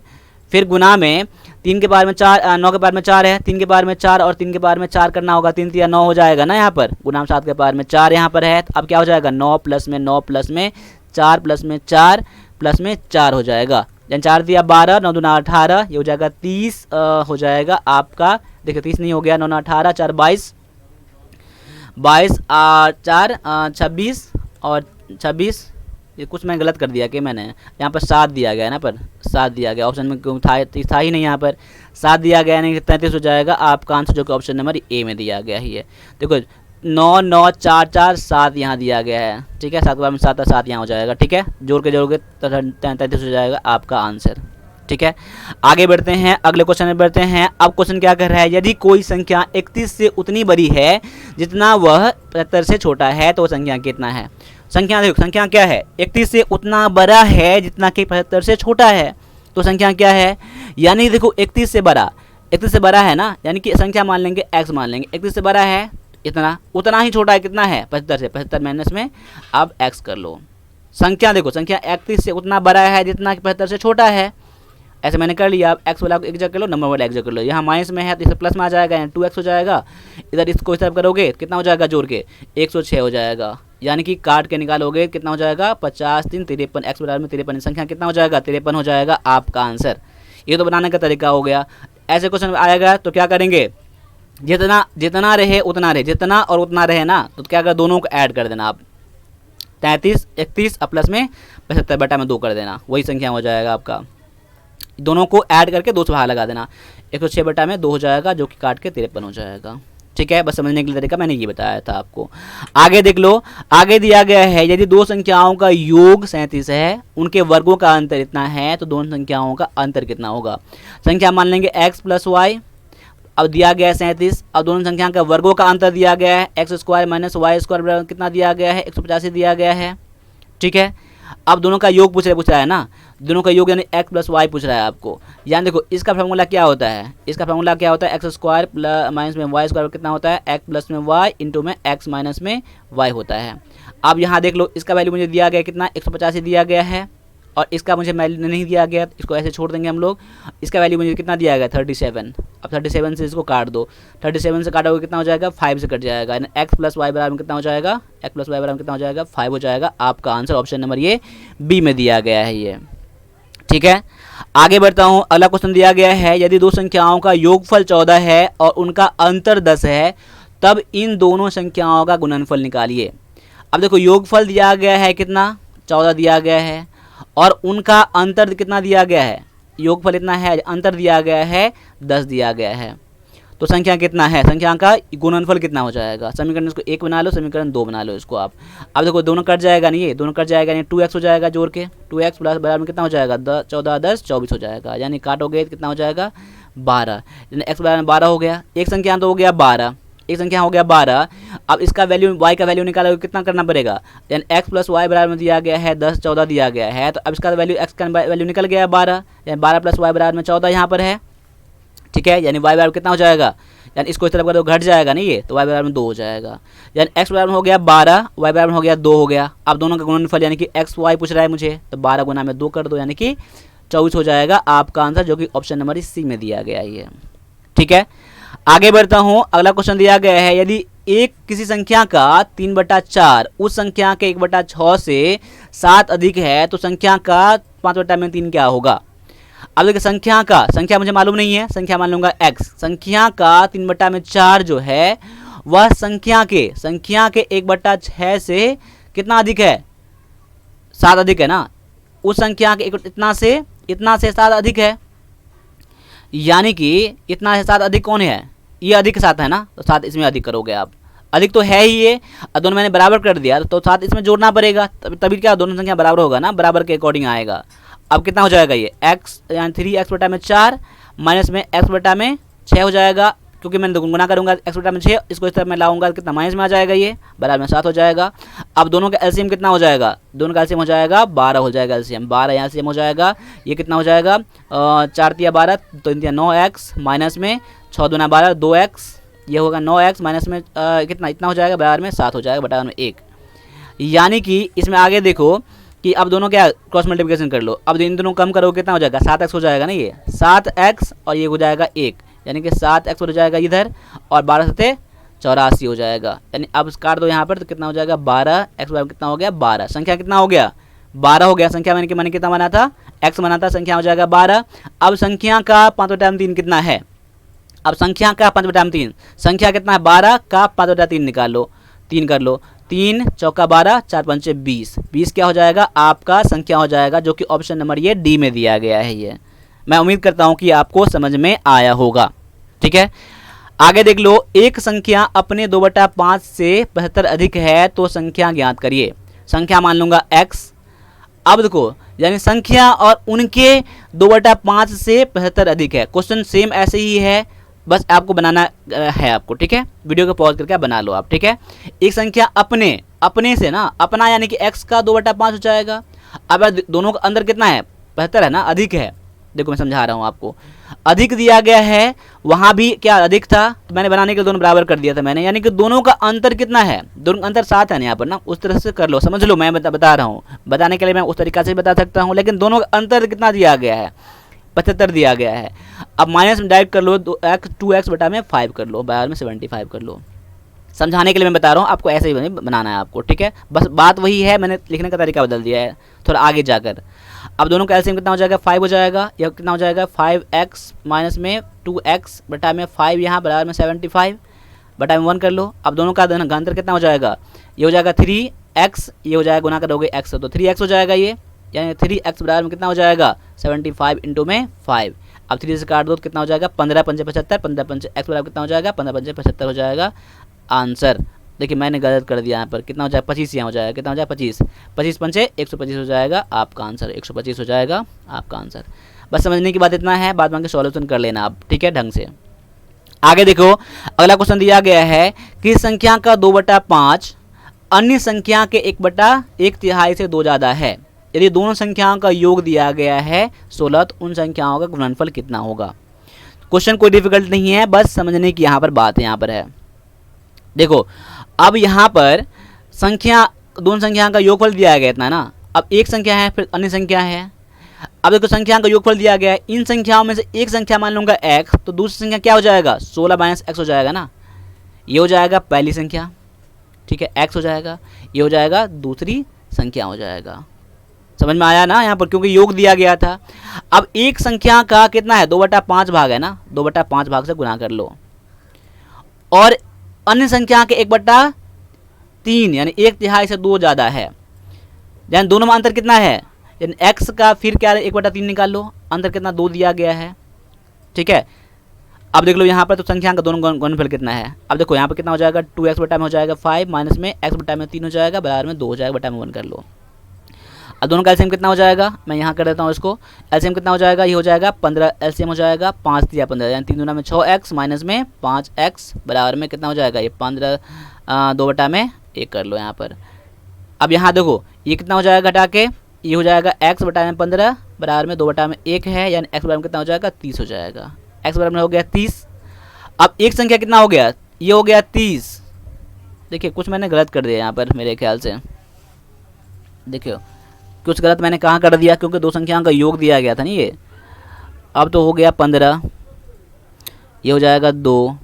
A: फिर गुना में 3 के पावर में 4, 9 के पावर में 4 है, 3 के पावर में 4 और 3 के पावर में 4 करना होगा, 3 3 9 हो जाएगा ना यहाँ पर, गुना 7 के पावर में 4 यहाँ पर है। तो अब क्या हो जाएगा, 9 प्लस में 9 प्लस में 4 प्लस में 4 प्लस में 4 हो जाएगा, यानी 4 दिया 12, 9 दूना 18, ये हो जाएगा 30 हो जाएगा आपका। देखिए 30 नहीं हो गया, 9 9 18, 4 22, 22 4 26 और 26, ये कुछ मैं गलत कर दिया कि मैंने यहाँ पर 7 दिया गया है ना, पर 7 दिया गया, ऑप्शन में क्यों था ही नहीं, यहाँ पर 7 दिया गया, यानी 33 हो जाएगा आपका आंसर, जो कि ऑप्शन नंबर ए में दिया गया ही है। देखो 9 9 4 4 7 यहाँ दिया गया है, ठीक है, 7 के बाद में 7 है, 7 यहाँ हो जाएगा, ठीक है, जोड़ के 33 हो जाएगा आपका आंसर, ठीक है। आगे बढ़ते हैं, अगले क्वेश्चन में बढ़ते हैं। अब क्वेश्चन क्या कर रहा है, यदि कोई संख्या 31 से उतनी बड़ी है जितना वह 75 से छोटा है, तो संख्या कितना है। संख्या देखो, संख्या क्या है, 31 से उतना बड़ा है जितना कि 75 से छोटा है, तो संख्या क्या है, यानी देखो 31 से बड़ा है ना, यानी कि संख्या मान लेंगे x मान लेंगे, 31 से बड़ा है इतना, उतना ही छोटा है कितना है 75 से, 75 माइनस में अब x कर लो। संख्या देखो, संख्या 31 से उतना बड़ा है जितना कि 75 से छोटा है, ऐसे मैंने कर लिया। अब x वाला को एक जगह कर लो, नंबर वाला एक जगह कर लो, यहाँ माइनस में है तो इसे प्लस में आ जाएगा, यानी 2x हो जाएगा। इधर इसको इस तरफ करोगे कितना हो जाएगा, जोड़ के 106 हो जाएगा, यानी कि काट के निकालोगे कितना हो जाएगा, 50 3 53, x बराबर में 53, संख्या कितना हो जाएगा, 53 हो जाएगा आपका आंसर। ये तो बनाने का तरीका हो गया। ऐसे क्वेश्चन आएगा तो क्या करेंगे, जितना रहे उतना रहे, जितना और उतना रहे ना, तो क्या कर, दोनों को ऐड कर देना आप, 33 31 और प्लस में 75 बटा में 2 कर देना, वही संख्या हो जाएगा आपका। दोनों को ऐड करके 2 से भाग लगा देना, 106 बटा में 2 हो जाएगा, जो कि काट के 53 हो जाएगा, ठीक है। बस समझने के लिए तरीका मैंने ये बताया था आपको। आगे देख लो, आगे दिया गया है यदि दो संख्याओं का योग 37 है, उनके वर्गों का अंतर इतना है, तो दोनों संख्याओं का अंतर कितना होगा। संख्या मान लेंगे x प्लस वाई, अब दिया गया है 37, अब दोनों संख्या का वर्गों का अंतर दिया गया है, x square minus y square कितना दिया गया है, 185 दिया गया है, ठीक है। अब दोनों का योग पूछ रहा है ना, दोनों का योग यानी x प्लस वाई पूछ रहा है आपको। यानी देखो इसका फार्मूला क्या होता है, इसका फार्मूला क्या होता है, एक्स स्क्वायर प्लस माइनस में वाई स्क्वायर कितना होता है, एक्स प्लस में वाई इंटू में एक्स माइनस में वाई होता है। अब यहाँ देख लो, इसका वैल्यू मुझे दिया गया कितना, 185 दिया गया है, और इसका मुझे वैल्यू नहीं दिया गया, इसको ऐसे छोड़ देंगे हम लोग। इसका वैल्यू मुझे कितना दिया गया, 37। अब 37 से इसको काट दो, 37 से काटोगे कितना हो जाएगा, 5 से कट जाएगा, यानी एक्स प्लस वाई बराबर कितना हो जाएगा, एक्स प्लस वाई बराबर कितना हो जाएगा, 5 हो जाएगा आपका आंसर। ऑप्शन नंबर ये बी में दिया गया है ये, ठीक है। आगे बढ़ता हूँ, अगला क्वेश्चन दिया गया है यदि दो संख्याओं का योगफल 14 है और उनका अंतर 10 है, तब इन दोनों संख्याओं का गुणनफल निकालिए। अब देखो योगफल दिया गया है कितना, 14 दिया गया है, और उनका अंतर कितना दिया गया है, योगफल इतना है, अंतर दिया गया है 10 दिया गया है, तो संख्या कितना है, संख्या का गुणनफल कितना हो जाएगा। समीकरण इसको 1 बना लो, समीकरण 2 बना लो इसको आप। अब देखो दोनों कट जाएगा नहीं, ये दोनों कट जाएगा, यानी 2x हो जाएगा जोड़ के, 2x प्लस बराबर में कितना हो जाएगा, 14 10 24 हो जाएगा, यानी काटोगे कितना हो जाएगा 12, यानी x बराबर में 12 हो गया। एक संख्या तो हो गया 12, एक संख्या हो गया 12। अब इसका वैल्यू y का वैल्यू निकालोगे कितना करना पड़ेगा, यानी x प्लस वाई बराबर में दिया गया है 10 14 दिया गया है, तो अब इसका वैल्यू x का वैल्यू निकल गया है 12, यानी 12 प्लस वाई बराबर में 14 यहाँ पर है, ठीक है। यानी y बराबर कितना हो जाएगा, यानी इसको इस तरफ कर दो, घट जाएगा नहीं ये, तो y बराबर में 2 हो जाएगा, यानी x बराबर हो गया 12, y बराबर हो गया 2 हो गया। अब दोनों का गुणनफल यानी कि x y पूछ रहा है मुझे, तो 12 गुना में 2 कर दो, यानी कि 24 हो जाएगा आपका आंसर, जो कि ऑप्शन नंबर सी में दिया गया है, ठीक है। आगे बढ़ता हूँ, अगला क्वेश्चन दिया गया है यदि एक किसी संख्या का 3/4 उस संख्या के 1/6 से 7 अधिक है, तो संख्या का 5/3 क्या होगा। अब देखिए संख्या मुझे मालूम नहीं है, संख्या मान लूंगा x, संख्या का 3/4 जो है वह संख्या के 1/6 से कितना अधिक है, 7 अधिक है ना, उस संख्या के इतना से 7 अधिक है, यानी कि इतना से 7 अधिक कौन है, ये अधिक के साथ है ना, तो 7 इसमें अधिक करोगे आप, अधिक तो है ही ये, दोनों मैंने बराबर कर दिया, तो 7 इसमें जोड़ना पड़ेगा, तभी क्या दोनों संख्या बराबर होगा ना, बराबर के अकॉर्डिंग आएगा। अब कितना हो जाएगा ये x, यानी 3x बटा में 4 माइनस में x बटा में 6 हो जाएगा, क्योंकि मैंने गुना करूंगा x बटा में 6, इसको इस तरफ मैं लाऊंगा कितना माइनस में आ जाएगा, ये बराबर में 7 हो जाएगा। अब दोनों का एलसीएम कितना हो जाएगा, दोनों का एलसीएम हो जाएगा 12 हो जाएगा, एलसीएम 12 यहाँ एलसीएम हो जाएगा। ये कितना हो जाएगा 4 तिया 12, 3 तिया 9x माइनस में 6 दूना 12 2x, ये होगा 9x माइनस में कितना इतना हो जाएगा बराबर में 7 हो जाएगा बराबर में 1। यानी कि इसमें आगे देखो कि अब दोनों क्या क्रॉस मल्टीप्लिकेशन कर लो, अब इन दोनों कम करो कितना हो जाएगा 7x हो जाएगा ना, ये 7x और ये हो जाएगा 1, यानी कि 7x हो जाएगा इधर और 12 सत्ते 84 हो जाएगा। यानी अब काट दो यहाँ पर तो कितना हो जाएगा 12x बराबर कितना हो गया 12, संख्या कितना हो गया 12 हो गया। संख्या मैंने कितना बना था x बना था, संख्या हो जाएगा 12। अब संख्या का 5/3 कितना है, अब संख्या का 5/3 संख्या कितना है 12 का 5/3 निकाल लो, 3 कर लो, 3 चौका 12 4 पंचे 20, 20 क्या हो जाएगा आपका संख्या हो जाएगा, जो कि ऑप्शन नंबर ये डी में दिया गया है। ये मैं उम्मीद करता हूं कि आपको समझ में आया होगा। ठीक है, आगे देख लो, एक संख्या अपने 2/5 से 75 अधिक है तो संख्या ज्ञात करिए। संख्या मान लूंगा x। अब देखो यानी संख्या और उनके 2/5 से 75 अधिक है। क्वेश्चन सेम ऐसे ही है, बस आपको बनाना है आपको। ठीक है, वीडियो को पॉज करके बना लो आप। ठीक है, एक संख्या अपने से ना, अपना यानी कि x का 2/5 हो जाएगा। अब दोनों का अंदर कितना है 75 है ना, अधिक है। देखो मैं समझा रहा हूँ आपको, अधिक दिया गया है, वहां भी क्या अधिक था तो मैंने बनाने के लिए दोनों बराबर कर दिया था मैंने, यानी कि दोनों का अंतर कितना है, दोनों का अंतर 7 है ना यहाँ पर ना, उस तरह से कर लो, समझ लो। मैं बता रहा हूँ, बताने के लिए मैं उस तरीका से बता सकता हूँ, लेकिन दोनों का अंतर कितना दिया गया है 75 दिया गया है। अब माइनस में डायरेक्ट कर लो, 2x बटा में 5 कर लो, बराबर में 75 कर लो। समझाने के लिए मैं बता रहा हूँ, आपको ऐसे ही बनाना है आपको। ठीक है, बस बात वही है, मैंने लिखने का तरीका बदल दिया है थोड़ा आगे जाकर। अब दोनों का एलसीएम कितना हो जाएगा 5 हो जाएगा, यह कितना हो जाएगा 5x माइनस में 2x बटा में 5 यहाँ बराबर में 75 बटा में 1 कर लो। अब दोनों का घातांतर कितना हो जाएगा, ये हो जाएगा 3x, ये हो जाएगा गुना करोगे x तो 3x हो जाएगा ये, यानी 3x बराबर में कितना हो जाएगा 75 इंटू में 5। अब 3 से काट दो तो कितना हो जाएगा 15 पंचे 75, 15 पंचे x बराबर कितना हो जाएगा 15 पंचे 75 हो जाएगा आंसर। देखिए मैंने गलत कर दिया यहाँ पर, कितना हो जाएगा 25 यहाँ हो जाएगा, कितना हो जाएगा 25, 25 पंचे 125 हो जाएगा आपका आंसर, 125 हो जाएगा आपका आंसर। बस समझने की बात इतना है, बाद में सॉल्यूशन कर लेना आप। ठीक है, ढंग से आगे देखो, अगला क्वेश्चन दिया गया है कि संख्या का 2/5 अन्य संख्या के 1/1/3 से 2 ज़्यादा है। यदि दोनों संख्याओं का योग दिया गया है 16 तो उन संख्याओं का गुणनफल कितना होगा। क्वेश्चन कोई डिफिकल्ट नहीं है, बस समझने की यहाँ पर बात यहाँ पर है। देखो अब यहाँ पर संख्या, दोनों संख्या का योगफल दिया गया इतना ना, अब एक संख्या है फिर अन्य संख्या है। अब देखो संख्या का योगफल दिया गया है, इन संख्याओं में से एक संख्या मान लूंगा x, तो दूसरी संख्या क्या हो जाएगा 16 माइनस x हो जाएगा ना, ये हो जाएगा पहली संख्या। ठीक है, x हो जाएगा, ये हो जाएगा दूसरी संख्या हो जाएगा। समझ में आया ना यहाँ पर, क्योंकि योग दिया गया था। अब एक संख्या का कितना है 2/5 भाग है ना, 2/5 भाग से गुना कर लो, और अन्य संख्या के 1/3 यानी 1/3 से 2 ज़्यादा है, यानी दोनों में अंतर कितना है, यानी x का फिर क्या 1/3 निकाल लो, अंतर कितना 2 दिया गया है। ठीक है, अब देख लो यहाँ पर तो संख्या का दोनों गुणनफल कितना है। अब देखो यहाँ पर कितना हो जाएगा 2x बटा में हो जाएगा 5 माइनस में x बटा में 3 हो जाएगा बराबर में 2 हो जाएगा बटा में 1 कर लो। अब दोनों का एलसीएम कितना हो जाएगा, मैं यहाँ कर देता हूँ इसको, एलसीएम कितना हो जाएगा, ये हो जाएगा 15, एलसीएम हो जाएगा 5 या 15 यानी 3 दूना में 6x माइनस में 5x बराबर में कितना हो जाएगा ये 15 2 बटा में 1 कर लो यहाँ पर। अब यहाँ देखो ये कितना हो जाएगा घटा के, ये हो जाएगा x बटा में 15 बराबर में 2 बटा में 1 है, यानी x बराबर में कितना हो जाएगा 30 हो जाएगा, x बराबर में हो गया 30। अब एक संख्या कितना हो गया, ये हो गया 30। देखिए कुछ मैंने गलत कर दिया यहाँ पर मेरे ख्याल से, देखियो कुछ गलत मैंने कहाँ कर दिया, क्योंकि दो संख्याओं का योग दिया गया था नहीं ये। अब तो हो गया 15, ये हो जाएगा 2,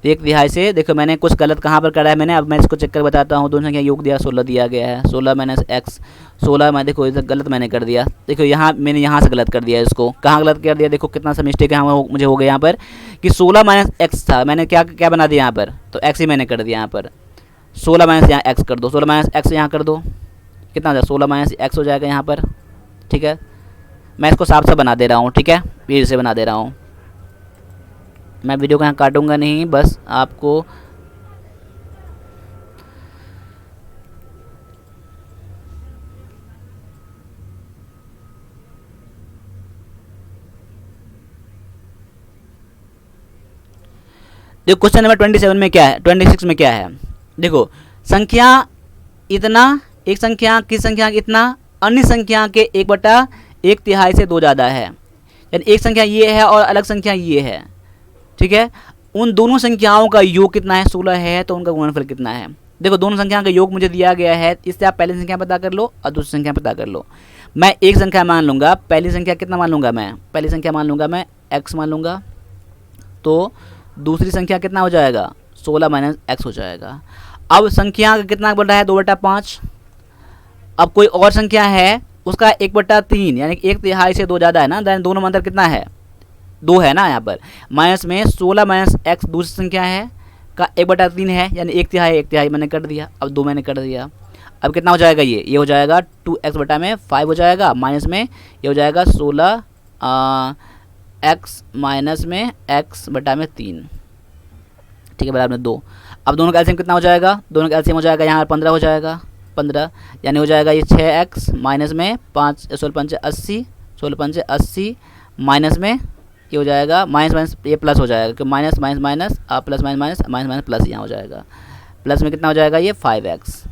A: 1/3 से। देखो मैंने कुछ गलत कहाँ पर करा है मैंने, अब मैं इसको चेक कर बताता हूँ। दोनों संख्या योग दिया 16 दिया गया है, 16 माइनस x 16 मैं देखो इधर गलत मैंने कर दिया। देखो यहाँ मैंने यहाँ से गलत कर दिया इसको, कहाँ गलत कर दिया, देखो कितना सा मिस्टेक है मुझे हो गया यहाँ पर कि 16 माइनस x था, मैंने क्या क्या बना दिया यहाँ पर, तो x ही मैंने कर दिया यहाँ पर। 16 माइनस यहाँ x कर दो, 16 माइनस x यहाँ कर दो, कितना हो जाएगा 16 माइनस x हो जाएगा यहाँ पर। ठीक है, मैं इसको साफ साफ बना दे रहा हूँ। ठीक है, फिर से बना दे रहा हूँ, मैं वीडियो को यहाँ काटूंगा नहीं, बस आपको देखो क्वेश्चन नंबर 27 में क्या है, 26 में क्या है, देखो संख्या इतना, एक संख्या की संख्या इतना, अन्य संख्या के 1/1 से 2 ज़्यादा है, यानी एक संख्या ये है और अलग संख्या ये है, ठीक है। उन दोनों संख्याओं का योग कितना है, 16 है, तो उनका गुणनफल कितना है। देखो दोनों संख्याओं का योग मुझे दिया गया है, इससे आप पहली संख्या पता कर लो और दूसरी संख्या पता कर लो। मैं एक संख्या मान लूँगा, पहली संख्या कितना मान लूँगा मैं, पहली संख्या मान लूँगा मैं x मान लूँगा, तो दूसरी संख्या कितना हो जाएगा, 16 - x हो जाएगा। अब संख्या का कितना बढ़ रहा है, 2/5। अब कोई और संख्या है उसका 1/3, यानी 1/3 से 2 ज़्यादा है ना, दोनों में अंतर कितना है, 2 है ना। यहाँ पर माइनस में 16 - x दूसरी संख्या है का 1/3 है, यानी 1/3 मैंने कर दिया, अब 2 मैंने कर दिया। अब कितना हो जाएगा, ये हो जाएगा 2x/5 हो जाएगा, माइनस में ये हो जाएगा 16 x माइनस में x/3, ठीक है, बराबर में 2। अब दोनों का एलसीएम कितना हो जाएगा, दोनों का एलसीएम हो जाएगा यहाँ 15 हो जाएगा, 15 यानी हो जाएगा ये 6x माइनस में 5 16 × 80, 16 × 80 माइनस में ये हो जाएगा माइनस ये प्लस हो जाएगा, कि minus minus minus plus minus minus minus minus plus यहाँ हो जाएगा, प्लस में कितना हो जाएगा ये 5x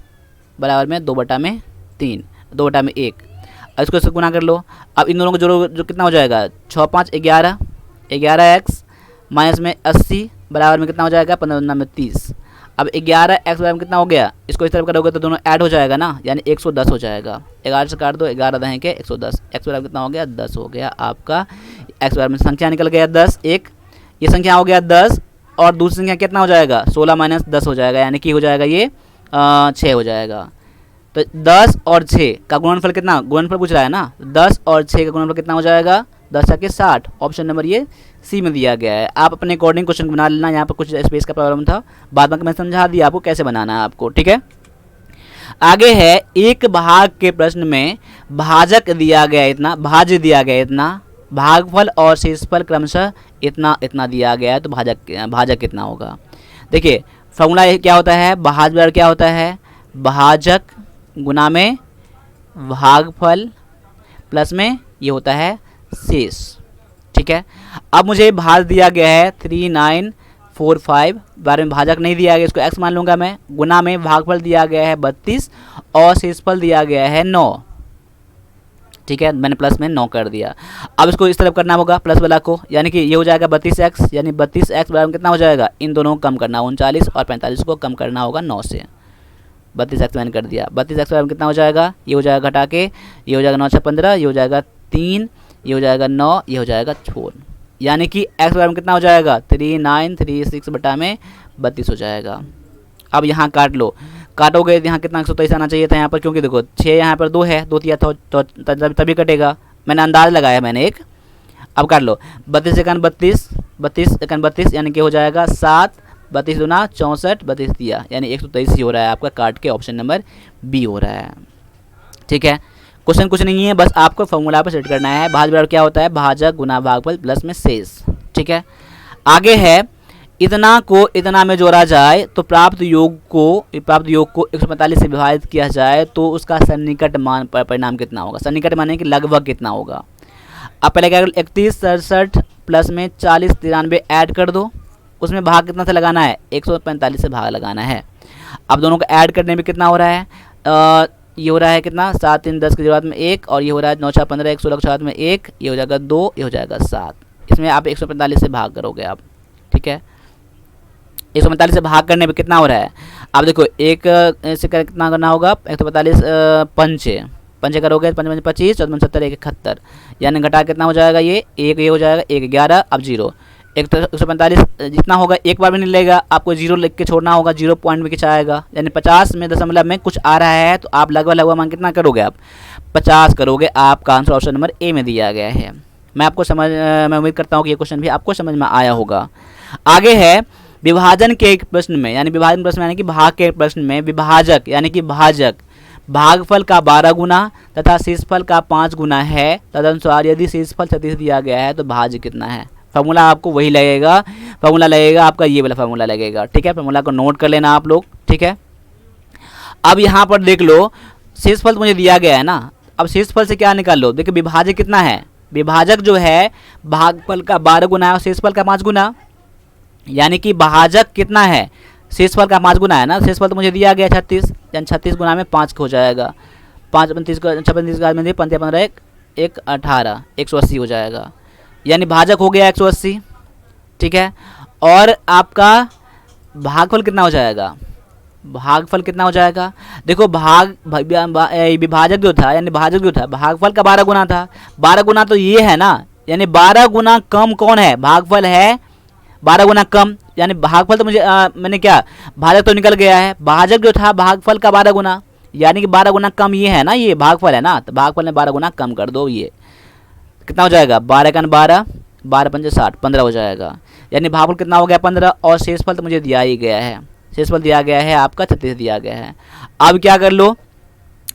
A: बराबर में 2/3, 2/1। अब इसको इससे गुना कर लो। अब इन दोनों को जोड़ो, जो कितना हो जाएगा, 6 5 11, 11x माइनस में 80 बराबर में कितना हो जाएगा, 15 में 30। अब 11x बराबर में कितना हो गया, इसको इस तरफ करोगे तो दोनों ऐड हो जाएगा ना, यानी 110 हो जाएगा। 11 से काट दो, 11 दहें के 110, x बराबर कितना हो गया, 10 हो गया आपका। x बराबर में संख्या निकल गया 10, एक ये संख्या हो गया 10 और दूसरी संख्या कितना हो जाएगा, 16 - 10 हो जाएगा, यानी कि हो जाएगा ये 6 हो जाएगा। तो 10 और 6 का गुणनफल कितना, गुणनफल पूछ रहा है ना, 10 और 6 का गुणनफल कितना हो जाएगा, 10 × 60। ऑप्शन नंबर ये सी में दिया गया है। आप अपने अकॉर्डिंग क्वेश्चन बना लेना, यहाँ पर कुछ स्पेस का प्रॉब्लम था, बाद में मैं समझा दिया आपको कैसे बनाना है आपको, ठीक है। आगे है एक भाग के प्रश्न में भाजक दिया गया इतना, भाज्य दिया गया इतना, भागफल और शेषफल क्रमशः इतना इतना दिया गया है, तो भाजक कितना होगा। देखिए फॉर्मूला क्या होता है, भाज्य क्या होता है, भाजक गुना में भागफल प्लस में ये होता है शेष, ठीक है। अब मुझे भाग दिया गया है 3945, बारे में भाजक नहीं दिया गया, इसको x मान लूँगा मैं, गुना में भागफल दिया गया है 32 और शेषफल दिया गया है 9, ठीक है, मैंने प्लस में 9 कर दिया। अब इसको इस तरफ करना होगा प्लस वाला को, यानी कि ये हो जाएगा 32x, यानी 32x बराबर कितना हो जाएगा, इन दोनों को कम करना, 39 और 45 को कम करना होगा 9 से। 32x मैंने कर दिया, 32x बराबर कितना हो जाएगा, ये हो जाएगा घटा के, ये हो जाएगा 9 × 6 15, ये हो जाएगा 3, ये हो जाएगा 9, ये हो जाएगा 4, यानी कि x बराबर कितना हो जाएगा, 3936 बटा में 32 हो जाएगा। अब यहाँ काट लो, काटोगे यहाँ कितना 123 आना चाहिए था यहाँ पर, क्योंकि देखो 6 यहाँ पर 2 है, 2 दिया था तो तभी कटेगा, मैंने अंदाज लगाया मैंने एक। अब काट लो, 32 × 32, 32 × 32 यानी कि हो जाएगा 7, 32 दूना 64, 32 दिया, यानी 123 ही हो रहा है आपका, काट के ऑप्शन नंबर बी हो रहा है, ठीक है। क्वेश्चन कुछ नहीं है, बस आपको फॉर्मूला पर सेट करना है। भाज्य बराबर क्या होता है, भाजक गुना भागफल प्लस में शेष, ठीक है। आगे है इतना को इतना में जोड़ा जाए तो प्राप्त योग को 145 से विभाजित किया जाए तो उसका सन्निकट मान परिणाम कितना होगा। सन्निकट माने कि लगभग कितना होगा। अब पहले क्या, 31 67 प्लस में 40 93 ऐड कर दो, उसमें भाग कितना से लगाना है, 145 से भाग लगाना है। अब दोनों को ऐड करने में कितना हो रहा है, ये हो रहा है कितना, 7 3 10 की जरूरत में 1, और ये हो रहा है 9 6 15 116 की जरूरत में 1, ये हो जाएगा 2, ये हो जाएगा 7। इसमें आप 145 से भाग करोगे आप, ठीक है। 145 से भाग करने में कितना हो रहा है, आप देखो एक से कितना करना होगा, 145 पंचे करोगे, 5 5 25 14 70 1 71, यानी घटा कितना हो जाएगा, ये हो जाएगा 1 11, अब 0 145 जितना होगा एक बार में नहीं लेगा, आपको 0 लिख के छोड़ना होगा, 0 पॉइंट में कुछ आएगा, यानी 50 में दशमलव में कुछ आ रहा है, तो आप लगभग मान कितना करोगे, आप 50 करोगे। आपका आंसर ऑप्शन नंबर ए में दिया गया है। मैं उम्मीद करता हूँ कि ये क्वेश्चन भी आपको समझ में आया होगा। आगे है विभाजन के एक प्रश्न में, यानी विभाजन प्रश्न यानी कि भाग के प्रश्न में विभाजक यानी कि भाजक भागफल का 12 गुना तथा शेषफल का 5 गुना है, तदनुसार यदि शेषफल 36 दिया गया है तो भाज्य कितना है। फार्मूला आपको वही लगेगा, फार्मूला लगेगा आपका ये वाला फार्मूला लगेगा, ठीक है। फार्मूला को नोट कर लेना आप लोग, ठीक है। अब यहाँ पर देख लो शेषफल मुझे दिया गया है ना, अब शेषफल से क्या निकाल लो, देखिए विभाजक कितना है, विभाजक जो है भागफल का 12 गुना है और शेषफल का 5 गुना, यानी कि भाजक कितना है, शेषफल का 5 गुना है ना, शेषफल तो मुझे दिया गया 36, यानी 36 गुना में 5 हो जाएगा, 5 35 का 36 का में 15 15 1 18 180 हो जाएगा, यानी भाजक हो गया 180। ठीक है, और आपका भागफल कितना हो जाएगा, भागफल कितना हो जाएगा, देखो विभाजक जो था यानी भाजक जो था भागफल का 12 गुना था, 12 गुना तो ये है ना, यानी 12 गुना कम कौन है, भागफल है 12 गुना कम, यानी भागफल तो मुझे मैंने क्या, भाजक तो निकल गया है, भाजक जो था भागफल का 12 गुना, यानी कि 12 गुना कम ये है ना, ये भागफल है ना, तो भागफल ने 12 गुना कम कर दो, ये कितना हो जाएगा, 12 का 12 12 पंजे 60 15 हो जाएगा, यानी भागफल कितना हो गया 15, और शेषफल तो मुझे दिया ही गया है, शेषफल दिया गया है आपका 36 दिया गया है। अब क्या कर लो,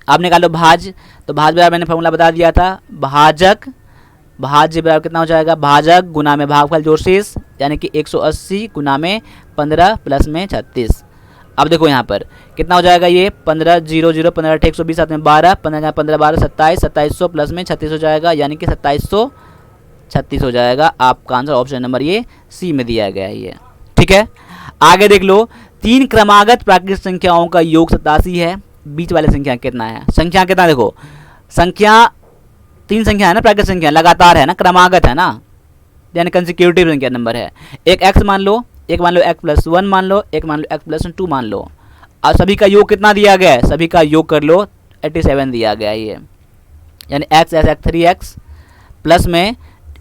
A: आप निकालो भाज, तो भाज बराबर मैंने फॉर्मूला बता दिया था, भाजक भाज्य बराबर कितना हो जाएगा, भाजक गुना में भागफल जोड़ शेष, यानी कि 180 गुना में 15 प्लस में 36। अब देखो यहाँ पर कितना हो जाएगा, ये 15 0 0 15 8 120 साथ में 12 15 15 12 27 2700 प्लस में 36 हो जाएगा, यानी कि 2736 हो जाएगा। आपका आंसर ऑप्शन नंबर ये सी में दिया गया है ये। ठीक है, आगे देख लो, 3 क्रमागत प्राकृतिक संख्याओं का योग 87 है, बीच वाली संख्या कितना है, संख्या कितना, देखो संख्या 3 संख्या है ना, प्राकृतिक संख्या लगातार है ना, क्रमागत है ना, यानी कंसेक्यूटिव संख्या नंबर है, एक x मान लो, एक मान लो x प्लस 1 मान लो, एक मान लो x प्लस 2 मान लो, और सभी का योग कितना दिया गया है, सभी का योग कर लो 87 दिया गया है ये, यानी x 3x प्लस में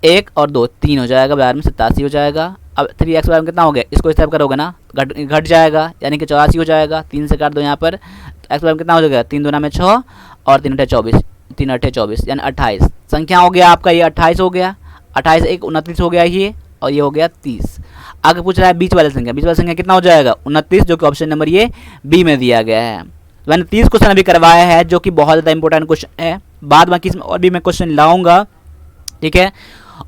A: 1 और 2 3 हो जाएगा, बराबर में 87 हो जाएगा। अब 3x बराबर में कितना हो गया, इसको इस तरफ करोगे ना घट जाएगा, यानी कि 84 हो जाएगा, 3 से काट दो यहाँ पर, तो x बराबर कितना हो जाएगा, 3 दूना में 6 और 3 अठे 24 3 अठे 24 यानी 28 संख्या हो गया आपका, ये 28 हो गया, 28 1 29 हो गया ये, और ये हो गया 30। आगे पूछ रहा है बीच वाली संख्या, बीच वाली संख्या कितना हो जाएगा 29, जो कि ऑप्शन नंबर ये बी में दिया गया है। मैंने 30 क्वेश्चन अभी करवाया है, जो कि बहुत ज़्यादा इंपॉर्टेंट क्वेश्चन है, बाद बाकी इसमें और भी मैं क्वेश्चन लाऊंगा। ठीक है,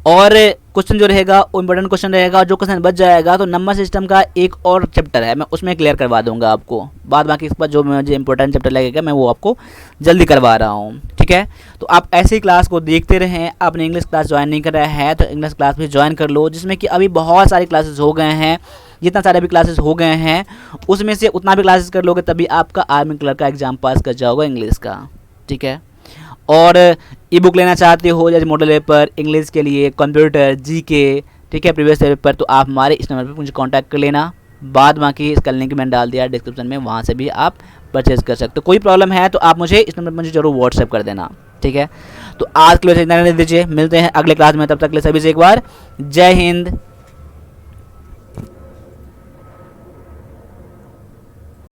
A: और क्वेश्चन जो रहेगा वो इंपॉर्टेंट क्वेश्चन रहेगा, और जो क्वेश्चन बच जाएगा तो नंबर सिस्टम का एक और चैप्टर है, मैं उसमें क्लियर करवा दूंगा आपको, बाद बाकी इस पर जो मुझे इंपॉर्टेंट चैप्टर लगेगा मैं वो आपको जल्दी करवा रहा हूँ। ठीक है, तो आप ऐसी क्लास को देखते रहें। आपने इंग्लिश क्लास ज्वाइन नहीं करा है तो इंग्लिश क्लास भी ज्वाइन कर लो, जिसमें कि अभी बहुत सारी क्लासेस हो गए हैं, जितना सारे भी क्लासेस हो गए हैं उसमें से उतना भी क्लासेस कर लोगे तभी आपका आर्मी क्लर्क का एग्जाम पास कर जाओगे इंग्लिश का। ठीक है, और ई बुक लेना चाहते हो जैसे मॉडल पेपर इंग्लिश के लिए, कंप्यूटर, जीके, ठीक है, प्रीवियस पेपर, तो आप हमारे इस नंबर पर मुझे कांटेक्ट कर लेना। बाद बाकी इसका लिंक मैंने डाल दिया डिस्क्रिप्शन में, वहाँ से भी आप परचेज कर सकते हो। कोई प्रॉब्लम है तो आप मुझे इस नंबर पर मुझे जरूर व्हाट्सएप कर देना। ठीक है, तो आज के लिए इतना दीजिए, मिलते हैं अगले क्लास में, तब तक के लिए सभी से एक बार जय हिंद,